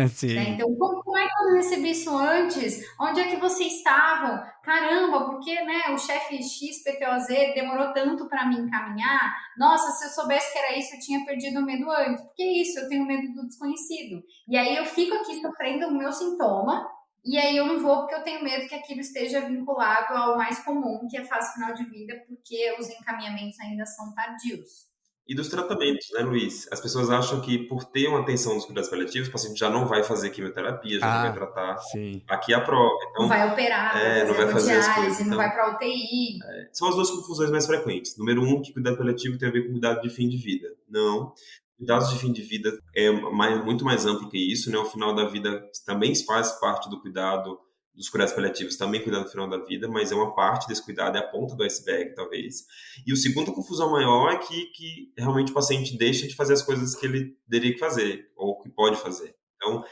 Sim. Né? Então, como é que eu não recebi isso antes? Onde é que vocês estavam? Caramba, porque né, o chefe XPTOZ demorou tanto para me encaminhar? Nossa, se eu soubesse que era isso, eu tinha perdido o medo antes. Porque é isso, eu tenho medo do desconhecido. E aí eu fico aqui sofrendo o meu sintoma, e aí eu não vou porque eu tenho medo que aquilo esteja vinculado ao mais comum, que é a fase final de vida, porque os encaminhamentos ainda são tardios. E dos tratamentos, né, Luiz? As pessoas acham que por ter uma atenção nos cuidados paliativos, o paciente já não vai fazer quimioterapia, já não vai tratar. Sim. Aqui é a prova. Então, não vai operar, não vai fazer as coisas. Não então, vai para UTI. São as duas confusões mais frequentes. Número 1, que cuidado paliativo tem a ver com cuidado de fim de vida. Não. Cuidados de fim de vida é muito mais amplo que isso, né? O final da vida também faz parte do cuidado dos cuidados paliativos, também cuidar do final da vida, mas é uma parte desse cuidado, é a ponta do iceberg, talvez. E a segunda confusão maior é que realmente o paciente deixa de fazer as coisas que ele teria que fazer, ou que pode fazer. Então,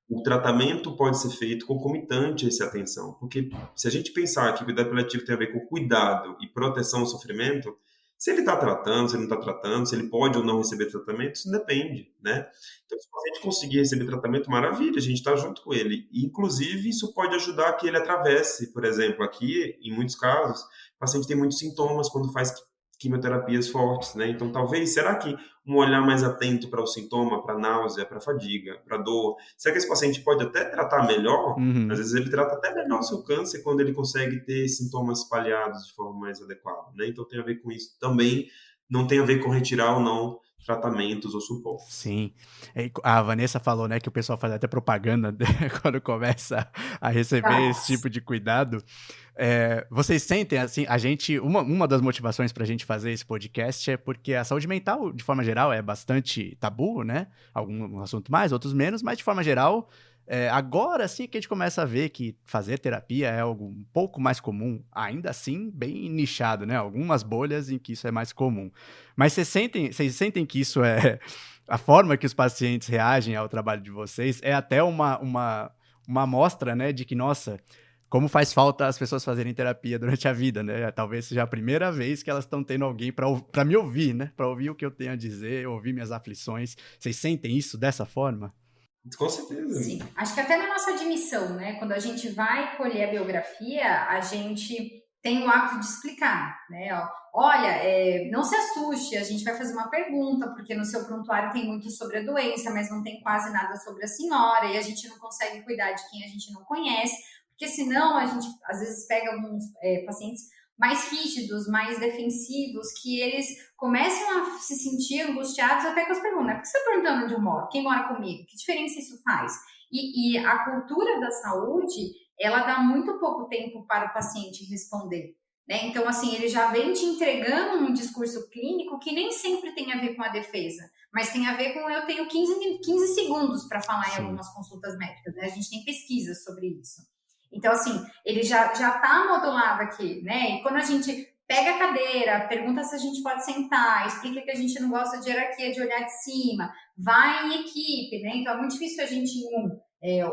o tratamento pode ser feito concomitante a essa atenção, porque se a gente pensar que cuidado paliativo tem a ver com cuidado e proteção ao sofrimento, se ele está tratando, se ele não está tratando, se ele pode ou não receber tratamento, isso depende, né? Então, se o paciente conseguir receber tratamento, maravilha, a gente está junto com ele. E, inclusive, isso pode ajudar que ele atravesse, por exemplo, aqui, em muitos casos, o paciente tem muitos sintomas quando faz quimioterapias fortes, né? Então, talvez, será que um olhar mais atento para o sintoma, para a náusea, para a fadiga, para a dor, será que esse paciente pode até tratar melhor? Uhum. Às vezes ele trata até melhor o seu câncer quando ele consegue ter sintomas paliados de forma mais adequada, né? Então, tem a ver com isso também, não tem a ver com retirar ou não tratamentos ou suportes. Sim. A Vanessa falou, né, que o pessoal faz até propaganda quando começa a receber esse tipo de cuidado. Vocês sentem, assim, a gente... Uma das motivações pra gente fazer esse podcast é porque a saúde mental, de forma geral, é bastante tabu, né? Algum assunto mais, outros menos, mas de forma geral... Agora sim que a gente começa a ver que fazer terapia é algo um pouco mais comum, ainda assim bem nichado, né? Algumas bolhas em que isso é mais comum. Mas vocês sentem que isso é a forma que os pacientes reagem ao trabalho de vocês é até uma amostra, né, de que, nossa, como faz falta as pessoas fazerem terapia durante a vida, né? Talvez seja a primeira vez que elas estão tendo alguém para me ouvir, né? Para ouvir o que eu tenho a dizer, ouvir minhas aflições. Vocês sentem isso dessa forma? Com certeza. Sim, acho que até na nossa admissão, né? Quando a gente vai colher a biografia, a gente tem o hábito de explicar, né? Olha, não se assuste, a gente vai fazer uma pergunta, porque no seu prontuário tem muito sobre a doença, mas não tem quase nada sobre a senhora, e a gente não consegue cuidar de quem a gente não conhece, porque senão a gente às vezes pega alguns pacientes mais rígidos, mais defensivos, que eles começam a se sentir angustiados até com as perguntas, né? Por que você está perguntando onde eu moro? Quem mora comigo? Que diferença isso faz? E a cultura da saúde, ela dá muito pouco tempo para o paciente responder, né? Então, assim, ele já vem te entregando um discurso clínico que nem sempre tem a ver com a defesa, mas tem a ver com eu tenho 15 segundos para falar em algumas consultas médicas, né? A gente tem pesquisas sobre isso. Então, assim, ele já está modulado aqui, né? E quando a gente pega a cadeira, pergunta se a gente pode sentar, explica que a gente não gosta de hierarquia, de olhar de cima, vai em equipe, né? Então, é muito difícil a gente ir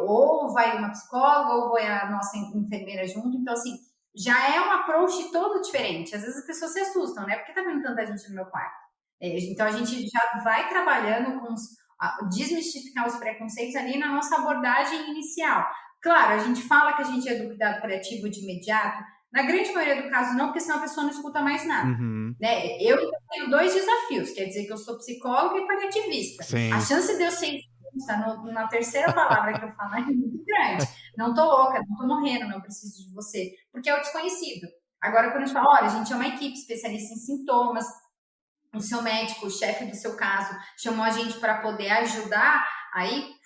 ou vai uma psicóloga, ou vai a nossa enfermeira junto. Então, assim, já é um approach todo diferente. Às vezes as pessoas se assustam, né? Por que tá vendo tanta gente no meu quarto? Então, a gente já vai trabalhando com desmistificar os preconceitos ali na nossa abordagem inicial. Claro, a gente fala que a gente é do cuidado paliativo de imediato, na grande maioria do caso não, porque senão a pessoa não escuta mais nada. Uhum. Né? Eu tenho 2 desafios, quer dizer que eu sou psicóloga e paliativista. Sim. A chance de eu ser expulsa na terceira palavra que eu falo é muito grande. Não tô louca, não tô morrendo, não preciso de você, porque é o desconhecido. Agora, quando a gente fala, olha, a gente é uma equipe especialista em sintomas, o seu médico, o chefe do seu caso, chamou a gente para poder ajudar, aí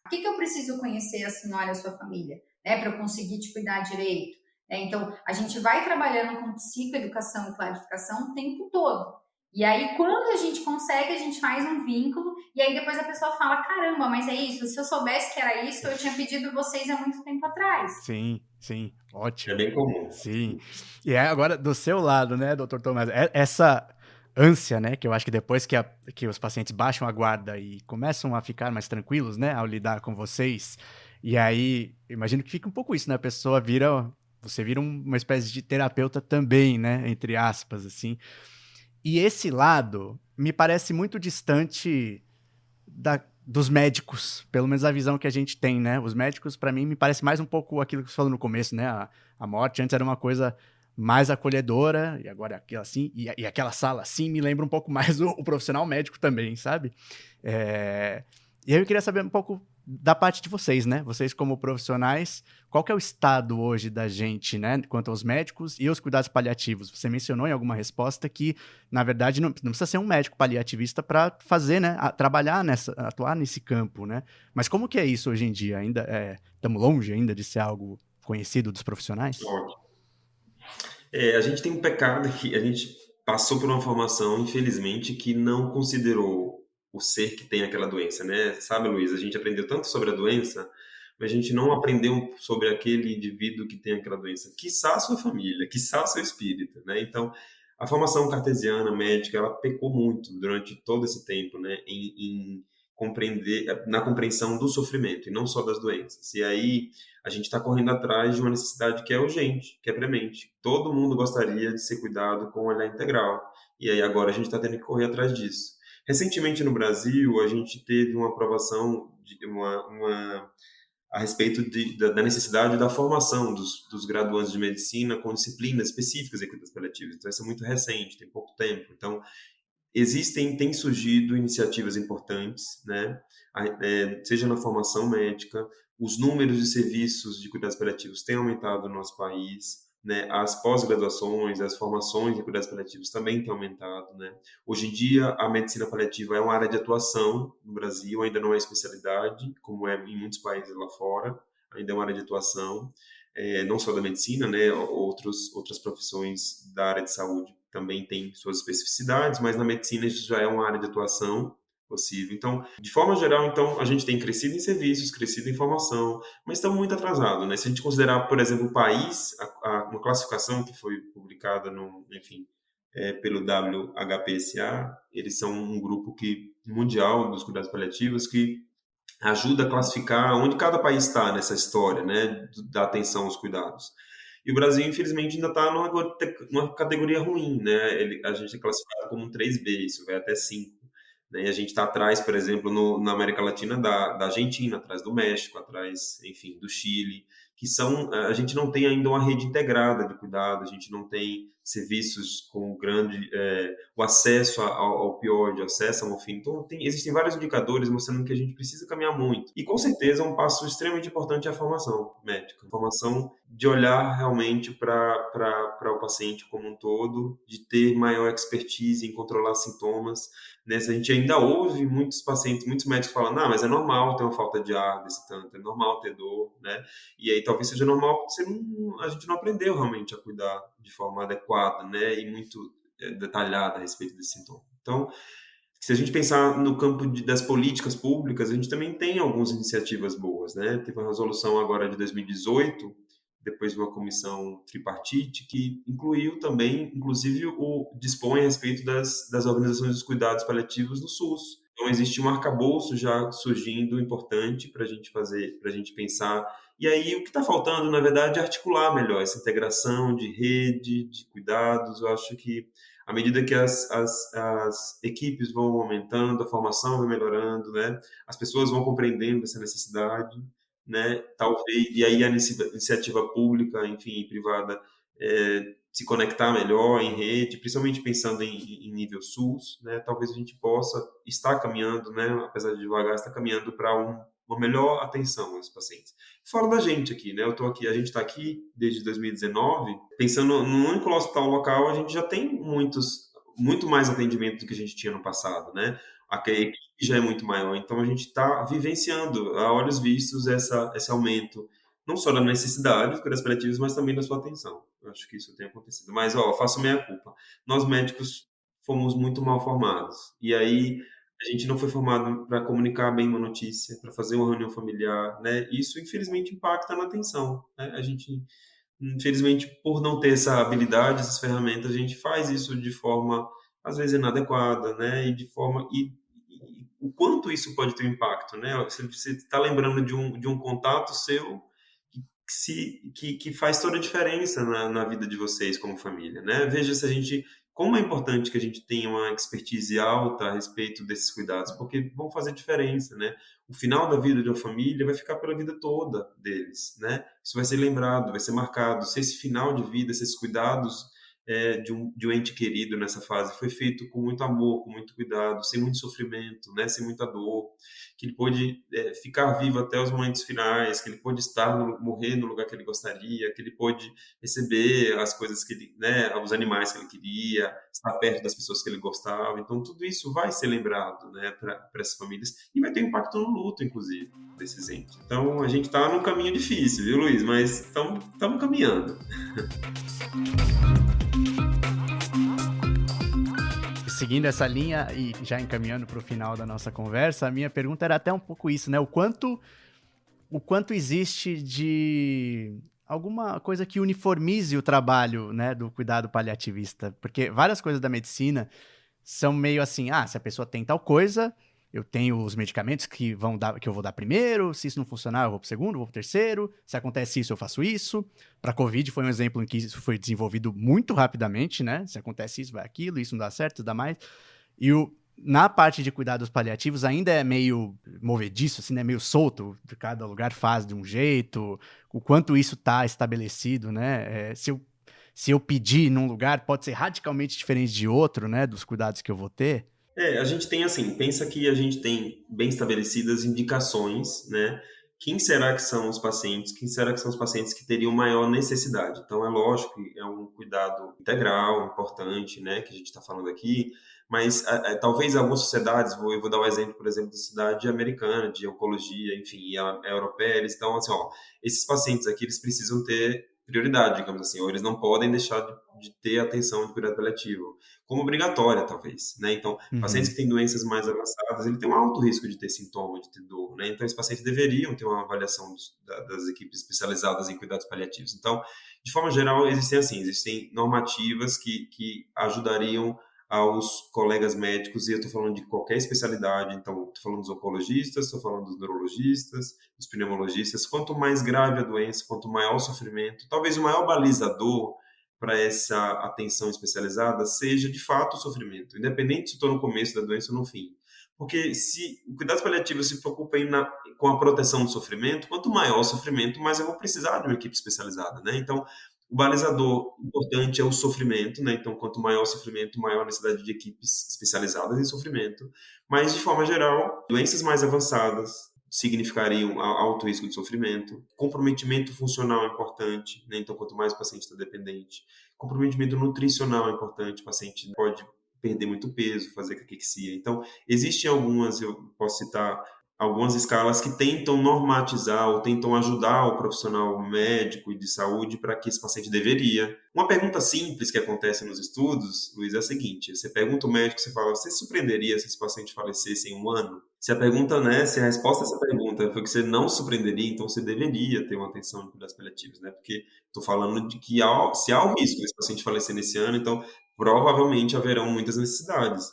o que eu preciso conhecer a senhora e a sua família, né, para eu conseguir te cuidar direito? Então, a gente vai trabalhando com psicoeducação e clarificação o tempo todo. E aí, quando a gente consegue, a gente faz um vínculo, e aí depois a pessoa fala, caramba, mas é isso, se eu soubesse que era isso, eu tinha pedido vocês há muito tempo atrás. Sim, ótimo. É bem comum. Sim. E agora, do seu lado, né, doutor Tomás, essa ânsia, né, que eu acho que depois que os pacientes baixam a guarda e começam a ficar mais tranquilos, né, ao lidar com vocês, e aí, imagino que fica um pouco isso, né, você vira uma espécie de terapeuta também, né, entre aspas, assim. E esse lado me parece muito distante dos médicos, pelo menos a visão que a gente tem, né? Os médicos, para mim, me parece mais um pouco aquilo que você falou no começo, né? A morte antes era uma coisa mais acolhedora, e agora aquilo assim, e aquela sala assim me lembra um pouco mais o profissional médico também, sabe? E aí eu queria saber um pouco da parte de vocês, né? Vocês como profissionais, qual que é o estado hoje da gente, né? Quanto aos médicos e os cuidados paliativos. Você mencionou em alguma resposta que, na verdade, não precisa ser um médico paliativista para fazer, né? Atuar nesse campo, né? Mas como que é isso hoje em dia? Ainda estamos longe ainda de ser algo conhecido dos profissionais? Ótimo. A gente tem um pecado que a gente passou por uma formação, infelizmente, que não considerou o ser que tem aquela doença, né? Sabe, Luiz, a gente aprendeu tanto sobre a doença, mas a gente não aprendeu sobre aquele indivíduo que tem aquela doença, quiçá a sua família, quiçá o seu espírito, né? Então, a formação cartesiana, médica, ela pecou muito durante todo esse tempo, né? Em compreender, na compreensão do sofrimento, e não só das doenças. E aí, a gente está correndo atrás de uma necessidade que é urgente, que é premente. Todo mundo gostaria de ser cuidado com um olhar integral. E aí, agora, a gente está tendo que correr atrás disso. Recentemente no Brasil, a gente teve uma aprovação a respeito da necessidade da formação dos graduandos de medicina com disciplinas específicas em cuidados paliativos. Então, isso é muito recente, tem pouco tempo. Então, têm surgido iniciativas importantes, né? Seja na formação médica, os números de serviços de cuidados paliativos têm aumentado no nosso país, né? As pós-graduações, as formações de cuidados paliativos também têm aumentado, né? Hoje em dia, a medicina paliativa é uma área de atuação no Brasil, ainda não é especialidade, como é em muitos países lá fora, ainda é uma área de atuação, não só da medicina, né? Outras profissões da área de saúde também têm suas especificidades, mas na medicina isso já é uma área de atuação, possível. Então, de forma geral, então, a gente tem crescido em serviços, crescido em formação, mas estamos muito atrasados, né? Se a gente considerar, por exemplo, o país, uma classificação que foi publicada pelo WHPSA, eles são um grupo mundial dos cuidados paliativos que ajuda a classificar onde cada país está nessa história, né, da atenção aos cuidados. E o Brasil, infelizmente, ainda está numa categoria ruim, né? A gente é classificado como um 3B, isso vai até 5. Né? E a gente está atrás, por exemplo, na América Latina, da Argentina, atrás do México, atrás, enfim, do Chile, que a gente não tem ainda uma rede integrada de cuidado, a gente não tem serviços com o acesso ao opioide, acesso à morfina. Então, existem vários indicadores mostrando que a gente precisa caminhar muito. E, com certeza, um passo extremamente importante é a formação médica. A formação de olhar realmente para o paciente como um todo, de ter maior expertise em controlar sintomas. Né? A gente ainda ouve muitos pacientes, muitos médicos falando, mas é normal ter uma falta de ar desse tanto, é normal ter dor, né? E aí talvez seja normal porque a gente não aprendeu realmente a cuidar de forma adequada, né? E muito detalhada a respeito desse sintoma. Então, se a gente pensar no campo das políticas públicas, a gente também tem algumas iniciativas boas, né? Teve uma resolução agora de 2018, depois de uma comissão tripartite, que incluiu também, inclusive, dispõe a respeito das organizações dos cuidados paliativos no SUS. Então, existe um arcabouço já surgindo importante para a gente fazer, para a gente pensar. E aí, o que está faltando, na verdade, é articular melhor essa integração de rede, de cuidados. Eu acho que, à medida que as equipes vão aumentando, a formação vai melhorando, né? As pessoas vão compreendendo essa necessidade, né? Talvez, e aí a iniciativa pública, enfim, privada, se conectar melhor em rede, principalmente pensando em nível SUS, né? Talvez a gente possa estar caminhando, né? Apesar de devagar, estar caminhando para uma melhor atenção aos pacientes. Fora da gente aqui, né? A gente está aqui desde 2019, pensando no único hospital local, a gente já tem muito mais atendimento do que a gente tinha no passado, né? A equipe já é muito maior, então a gente está vivenciando a olhos vistos esse aumento, não só da necessidade dos cuidados paliativos, mas também da sua atenção. Eu acho que isso tem acontecido. Mas, faço minha culpa. Nós médicos fomos muito mal formados. E aí a gente não foi formado para comunicar bem uma notícia, para fazer uma reunião familiar, né? Isso, infelizmente, impacta na atenção, né? A gente, infelizmente, por não ter essa habilidade, essas ferramentas, a gente faz isso de forma, às vezes, inadequada, né? E o quanto isso pode ter um impacto, né? Você está lembrando de um contato seu que faz toda a diferença na vida de vocês como família, né? Veja como é importante que a gente tenha uma expertise alta a respeito desses cuidados, porque vão fazer diferença, né? O final da vida de uma família vai ficar pela vida toda deles, né? Isso vai ser lembrado, vai ser marcado. Se esse final de vida, se esses cuidados de um ente querido nessa fase foi feito com muito amor, com muito cuidado, sem muito sofrimento, né? Sem muita dor, que ele pôde ficar vivo até os momentos finais, que ele pôde morrer no lugar que ele gostaria, que ele pôde receber as coisas que ele, né, os animais que ele queria, estar perto das pessoas que ele gostava. Então, tudo isso vai ser lembrado, né, para essas famílias e vai ter impacto no luto, inclusive, desses entes. Então, a gente está num caminho difícil, viu, Luiz? Mas estamos caminhando. Seguindo essa linha e já encaminhando para o final da nossa conversa, a minha pergunta era até um pouco isso, né? O quanto existe de alguma coisa que uniformize o trabalho, né, do cuidado paliativista? Porque várias coisas da medicina são meio assim, se a pessoa tem tal coisa, eu tenho os medicamentos que eu vou dar primeiro, se isso não funcionar, eu vou pro segundo, vou pro terceiro, se acontece isso, eu faço isso. Para Covid foi um exemplo em que isso foi desenvolvido muito rapidamente, né? Se acontece isso, vai aquilo, isso não dá certo, isso dá mais. E na parte de cuidados paliativos ainda é meio movediço, assim, né? Meio solto, cada lugar faz de um jeito, o quanto isso está estabelecido, né? Se eu pedir num lugar, pode ser radicalmente diferente de outro, né? Dos cuidados que eu vou ter. A gente tem assim, pensa que a gente tem bem estabelecidas indicações, né? Quem será que são os pacientes? Quem será que são os pacientes que teriam maior necessidade? Então, é lógico que é um cuidado integral, importante, né? Que a gente está falando aqui, mas talvez algumas sociedades, eu vou dar um exemplo, por exemplo, da sociedade americana, de oncologia, enfim, e a europeia, eles estão assim, esses pacientes aqui, eles precisam ter prioridade, digamos assim, ou eles não podem deixar de ter atenção de cuidado paliativo. como obrigatória, talvez, né? Então, pacientes Uhum. que têm doenças mais avançadas, ele tem um alto risco de ter sintoma, de ter dor, né? Então, esses pacientes deveriam ter uma avaliação das equipes especializadas em cuidados paliativos. Então, de forma geral, existem normativas que ajudariam aos colegas médicos, e eu estou falando de qualquer especialidade, então estou falando dos oncologistas, estou falando dos neurologistas, dos pneumologistas. Quanto mais grave a doença, quanto maior o sofrimento, talvez o maior balizador para essa atenção especializada seja, de fato, o sofrimento, independente se estou no começo da doença ou no fim. Porque se o cuidado paliativo se preocupa com a proteção do sofrimento, quanto maior o sofrimento, mais eu vou precisar de uma equipe especializada, né? Então, o balizador importante é o sofrimento, né? Então, quanto maior o sofrimento, maior a necessidade de equipes especializadas em sofrimento. Mas, de forma geral, doenças mais avançadas significariam alto risco de sofrimento. Comprometimento funcional é importante, né? Então, quanto mais o paciente está dependente. Comprometimento nutricional é importante, o paciente pode perder muito peso, fazer caquexia. Então, existem algumas, eu posso citar algumas escalas que tentam normatizar ou tentam ajudar o profissional médico e de saúde para que esse paciente deveria. Uma pergunta simples que acontece nos estudos, Luiz, é a seguinte: você pergunta ao médico, você fala, você se surpreenderia se esse paciente falecesse em um ano? Se a pergunta, né, se a resposta a essa pergunta foi que você não se surpreenderia, então você deveria ter uma atenção em cuidados paliativos, né? Porque estou falando de que se há o risco desse paciente falecer nesse ano, então provavelmente haverão muitas necessidades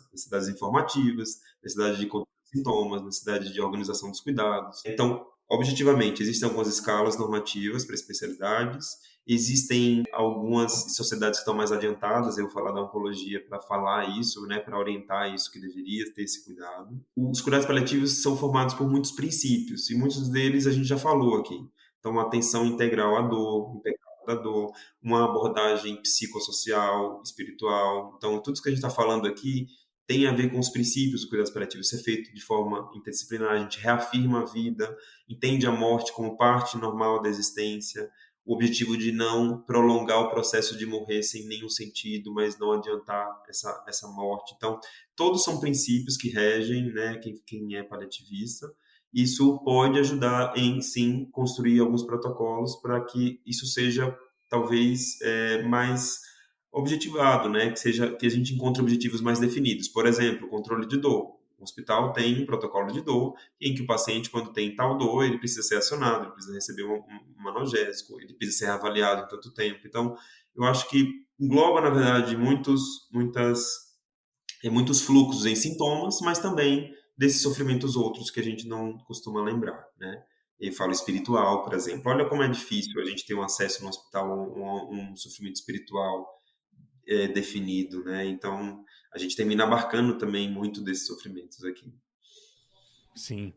informativas, necessidade de sintomas, necessidade de organização dos cuidados. Então, objetivamente, existem algumas escalas normativas para especialidades, existem algumas sociedades que estão mais adiantadas, eu vou falar da oncologia para falar isso, né, para orientar isso, que deveria ter esse cuidado. Os cuidados paliativos são formados por muitos princípios, e muitos deles a gente já falou aqui. Então, uma atenção integral à dor, da dor, uma abordagem psicossocial, espiritual. Então, tudo isso que a gente está falando aqui tem a ver com os princípios do cuidados paliativos, ser feito de forma interdisciplinar, a gente reafirma a vida, entende a morte como parte normal da existência, o objetivo de não prolongar o processo de morrer sem nenhum sentido, mas não adiantar essa morte. Então, todos são princípios que regem, né, quem é paliativista. Isso pode ajudar em, sim, construir alguns protocolos para que isso seja, talvez, mais objetivado, né? Que a gente encontre objetivos mais definidos. Por exemplo, controle de dor. O hospital tem um protocolo de dor em que o paciente, quando tem tal dor, ele precisa ser acionado, ele precisa receber um analgésico, ele precisa ser avaliado em tanto tempo. Então, eu acho que engloba, na verdade, muitos fluxos em sintomas, mas também desses sofrimentos outros que a gente não costuma lembrar, né? Eu falo espiritual, por exemplo. Olha como é difícil a gente ter um acesso no hospital a um sofrimento espiritual definido, né? Então, a gente termina abarcando também muito desses sofrimentos aqui. Sim,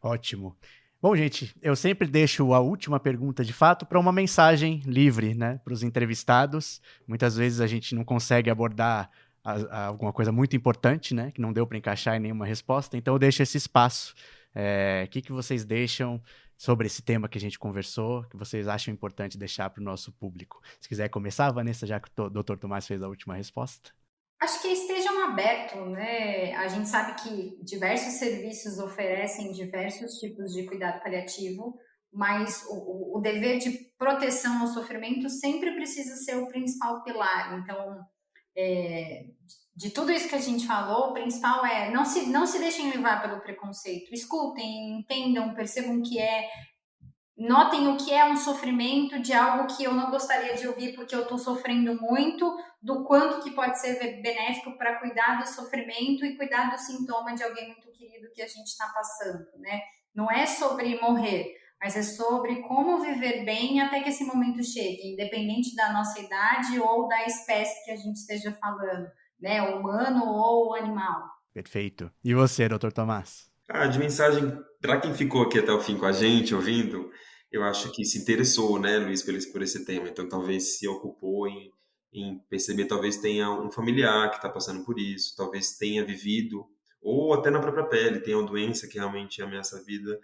ótimo. Bom, gente, eu sempre deixo a última pergunta de fato para uma mensagem livre, né, para os entrevistados. Muitas vezes a gente não consegue abordar alguma coisa muito importante, né, que não deu para encaixar em nenhuma resposta, então eu deixo esse espaço. O que vocês deixam sobre esse tema que a gente conversou, que vocês acham importante deixar para o nosso público? Se quiser começar, Vanessa, já que o Dr. Tomás fez a última resposta. Acho que estejam abertos, né? A gente sabe que diversos serviços oferecem diversos tipos de cuidado paliativo, mas o dever de proteção ao sofrimento sempre precisa ser o principal pilar. Então, de tudo isso que a gente falou, o principal é não se deixem levar pelo preconceito. Escutem, entendam, percebam que notem o que é um sofrimento de algo que eu não gostaria de ouvir porque eu estou sofrendo muito, do quanto que pode ser benéfico para cuidar do sofrimento e cuidar do sintoma de alguém muito querido que a gente está passando, né? Não é sobre morrer, mas é sobre como viver bem até que esse momento chegue, independente da nossa idade ou da espécie que a gente esteja falando, né? Humano ou animal. Perfeito. E você, Dr. Tomás? De mensagem, para quem ficou aqui até o fim com a gente, ouvindo, eu acho que se interessou, né, Luiz, por esse tema. Então, talvez se ocupou em perceber, talvez tenha um familiar que está passando por isso, talvez tenha vivido, ou até na própria pele, tenha uma doença que realmente ameaça a vida.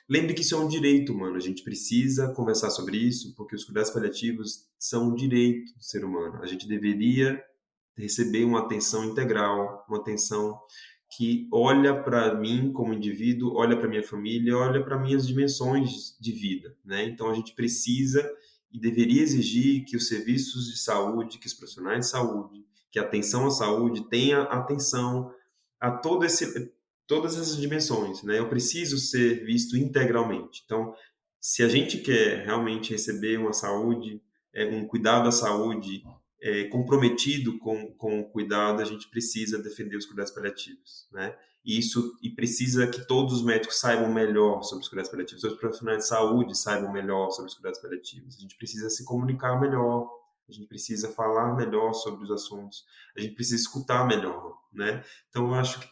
Lembre que isso é um direito humano, a gente precisa conversar sobre isso, porque os cuidados paliativos são um direito do ser humano. A gente deveria receber uma atenção integral, uma atenção que olha para mim como indivíduo, olha para minha família, olha para minhas dimensões de vida, né? Então a gente precisa e deveria exigir que os serviços de saúde, que os profissionais de saúde, que a atenção à saúde tenha atenção a todas essas dimensões, né? Eu preciso ser visto integralmente. Então, se a gente quer realmente receber uma saúde, um cuidado à saúde comprometido com o cuidado, a gente precisa defender os cuidados paliativos, né? E precisa que todos os médicos saibam melhor sobre os cuidados paliativos, todos os profissionais de saúde saibam melhor sobre os cuidados paliativos. A gente precisa se comunicar melhor, a gente precisa falar melhor sobre os assuntos, a gente precisa escutar melhor, né? Então, eu acho que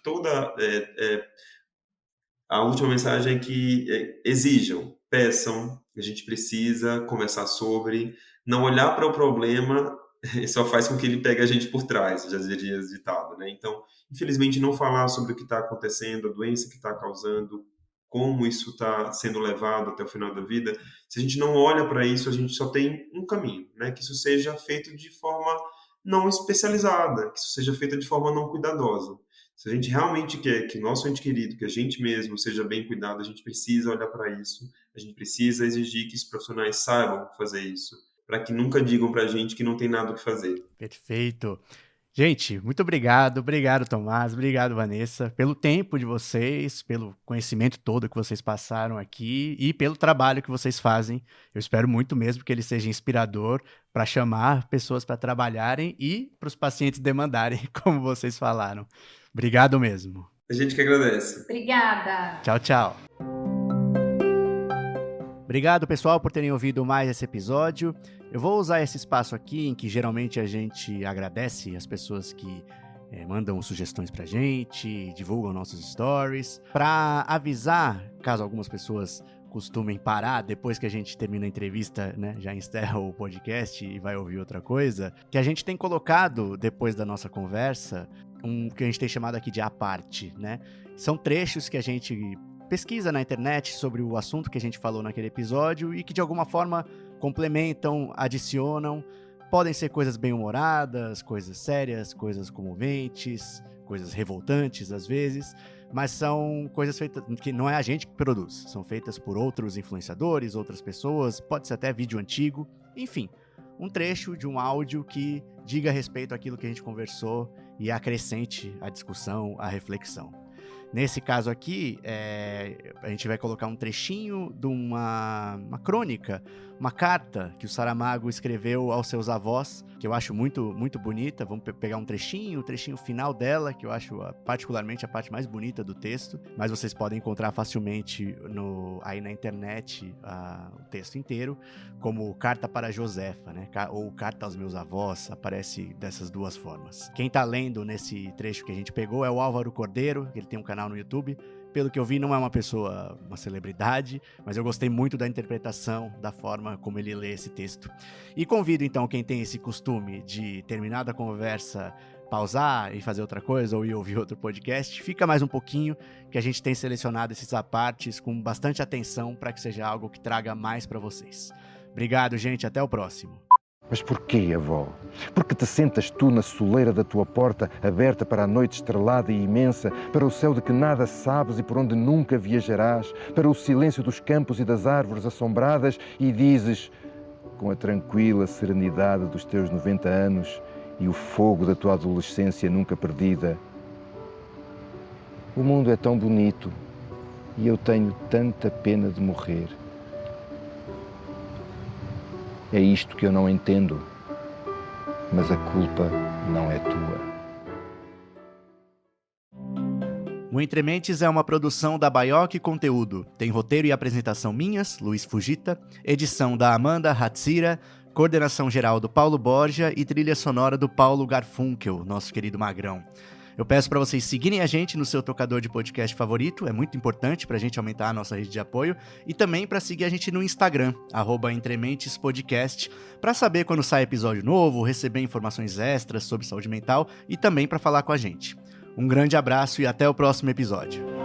a última mensagem é que exijam, peçam, a gente precisa conversar sobre, não olhar para o problema só faz com que ele pegue a gente por trás, já diria ditado, né? Então, infelizmente, não falar sobre o que está acontecendo, a doença que está causando, como isso está sendo levado até o final da vida, se a gente não olha para isso, a gente só tem um caminho, né? Que isso seja feito de forma não especializada, que isso seja feito de forma não cuidadosa. Se a gente realmente quer que o nosso ente querido, que a gente mesmo seja bem cuidado, a gente precisa olhar para isso, a gente precisa exigir que os profissionais saibam fazer isso, para que nunca digam para a gente que não tem nada o que fazer. Perfeito. Gente, muito obrigado. Obrigado, Tomás. Obrigado, Vanessa, pelo tempo de vocês, pelo conhecimento todo que vocês passaram aqui e pelo trabalho que vocês fazem. Eu espero muito mesmo que ele seja inspirador para chamar pessoas para trabalharem e para os pacientes demandarem, como vocês falaram. Obrigado mesmo. A gente que agradece. Obrigada. Tchau, tchau. Obrigado, pessoal, por terem ouvido mais esse episódio. Eu vou usar esse espaço aqui, em que geralmente a gente agradece as pessoas que mandam sugestões pra gente, divulgam nossos stories, para avisar, caso algumas pessoas costumem parar depois que a gente termina a entrevista, né, já encerra o podcast e vai ouvir outra coisa, que a gente tem colocado, depois da nossa conversa, que a gente tem chamado aqui de à parte, né? São trechos que a gente pesquisa na internet sobre o assunto que a gente falou naquele episódio e que de alguma forma complementam, adicionam. Podem ser coisas bem-humoradas, coisas sérias, coisas comoventes, coisas revoltantes às vezes, mas são coisas feitas que não é a gente que produz, são feitas por outros influenciadores, outras pessoas, pode ser até vídeo antigo, enfim, um trecho de um áudio que diga respeito àquilo que a gente conversou e acrescente a discussão, a reflexão. Nesse caso aqui, a gente vai colocar um trechinho de uma crônica, uma carta que o Saramago escreveu aos seus avós, que eu acho muito, muito bonita. Vamos pegar um trechinho, o trechinho final dela, que eu acho particularmente a parte mais bonita do texto, mas vocês podem encontrar facilmente aí na internet o texto inteiro, como Carta para Josefa, né? Ou Carta aos Meus Avós, aparece dessas duas formas. Quem tá lendo nesse trecho que a gente pegou é o Álvaro Cordeiro, ele tem um canal no YouTube. Pelo que eu vi, não é uma celebridade, mas eu gostei muito da interpretação, da forma como ele lê esse texto. E convido, então, quem tem esse costume de, terminada a conversa, pausar e fazer outra coisa ou ir ouvir outro podcast, fica mais um pouquinho, que a gente tem selecionado esses apartes com bastante atenção para que seja algo que traga mais para vocês. Obrigado, gente. Até o próximo. Mas porquê, avó? Porque te sentas tu na soleira da tua porta, aberta para a noite estrelada e imensa, para o céu de que nada sabes e por onde nunca viajarás, para o silêncio dos campos e das árvores assombradas, e dizes, com a tranquila serenidade dos teus 90 anos e o fogo da tua adolescência nunca perdida: o mundo é tão bonito e eu tenho tanta pena de morrer. É isto que eu não entendo, mas a culpa não é tua. O Entre Mentes é uma produção da Baioc Conteúdo. Tem roteiro e apresentação minhas, Luiz Fujita, edição da Amanda Hatsira, coordenação geral do Paulo Borja e trilha sonora do Paulo Garfunkel, nosso querido Magrão. Eu peço para vocês seguirem a gente no seu tocador de podcast favorito, é muito importante para a gente aumentar a nossa rede de apoio, e também para seguir a gente no Instagram, @entrementespodcast, para saber quando sai episódio novo, receber informações extras sobre saúde mental e também para falar com a gente. Um grande abraço e até o próximo episódio.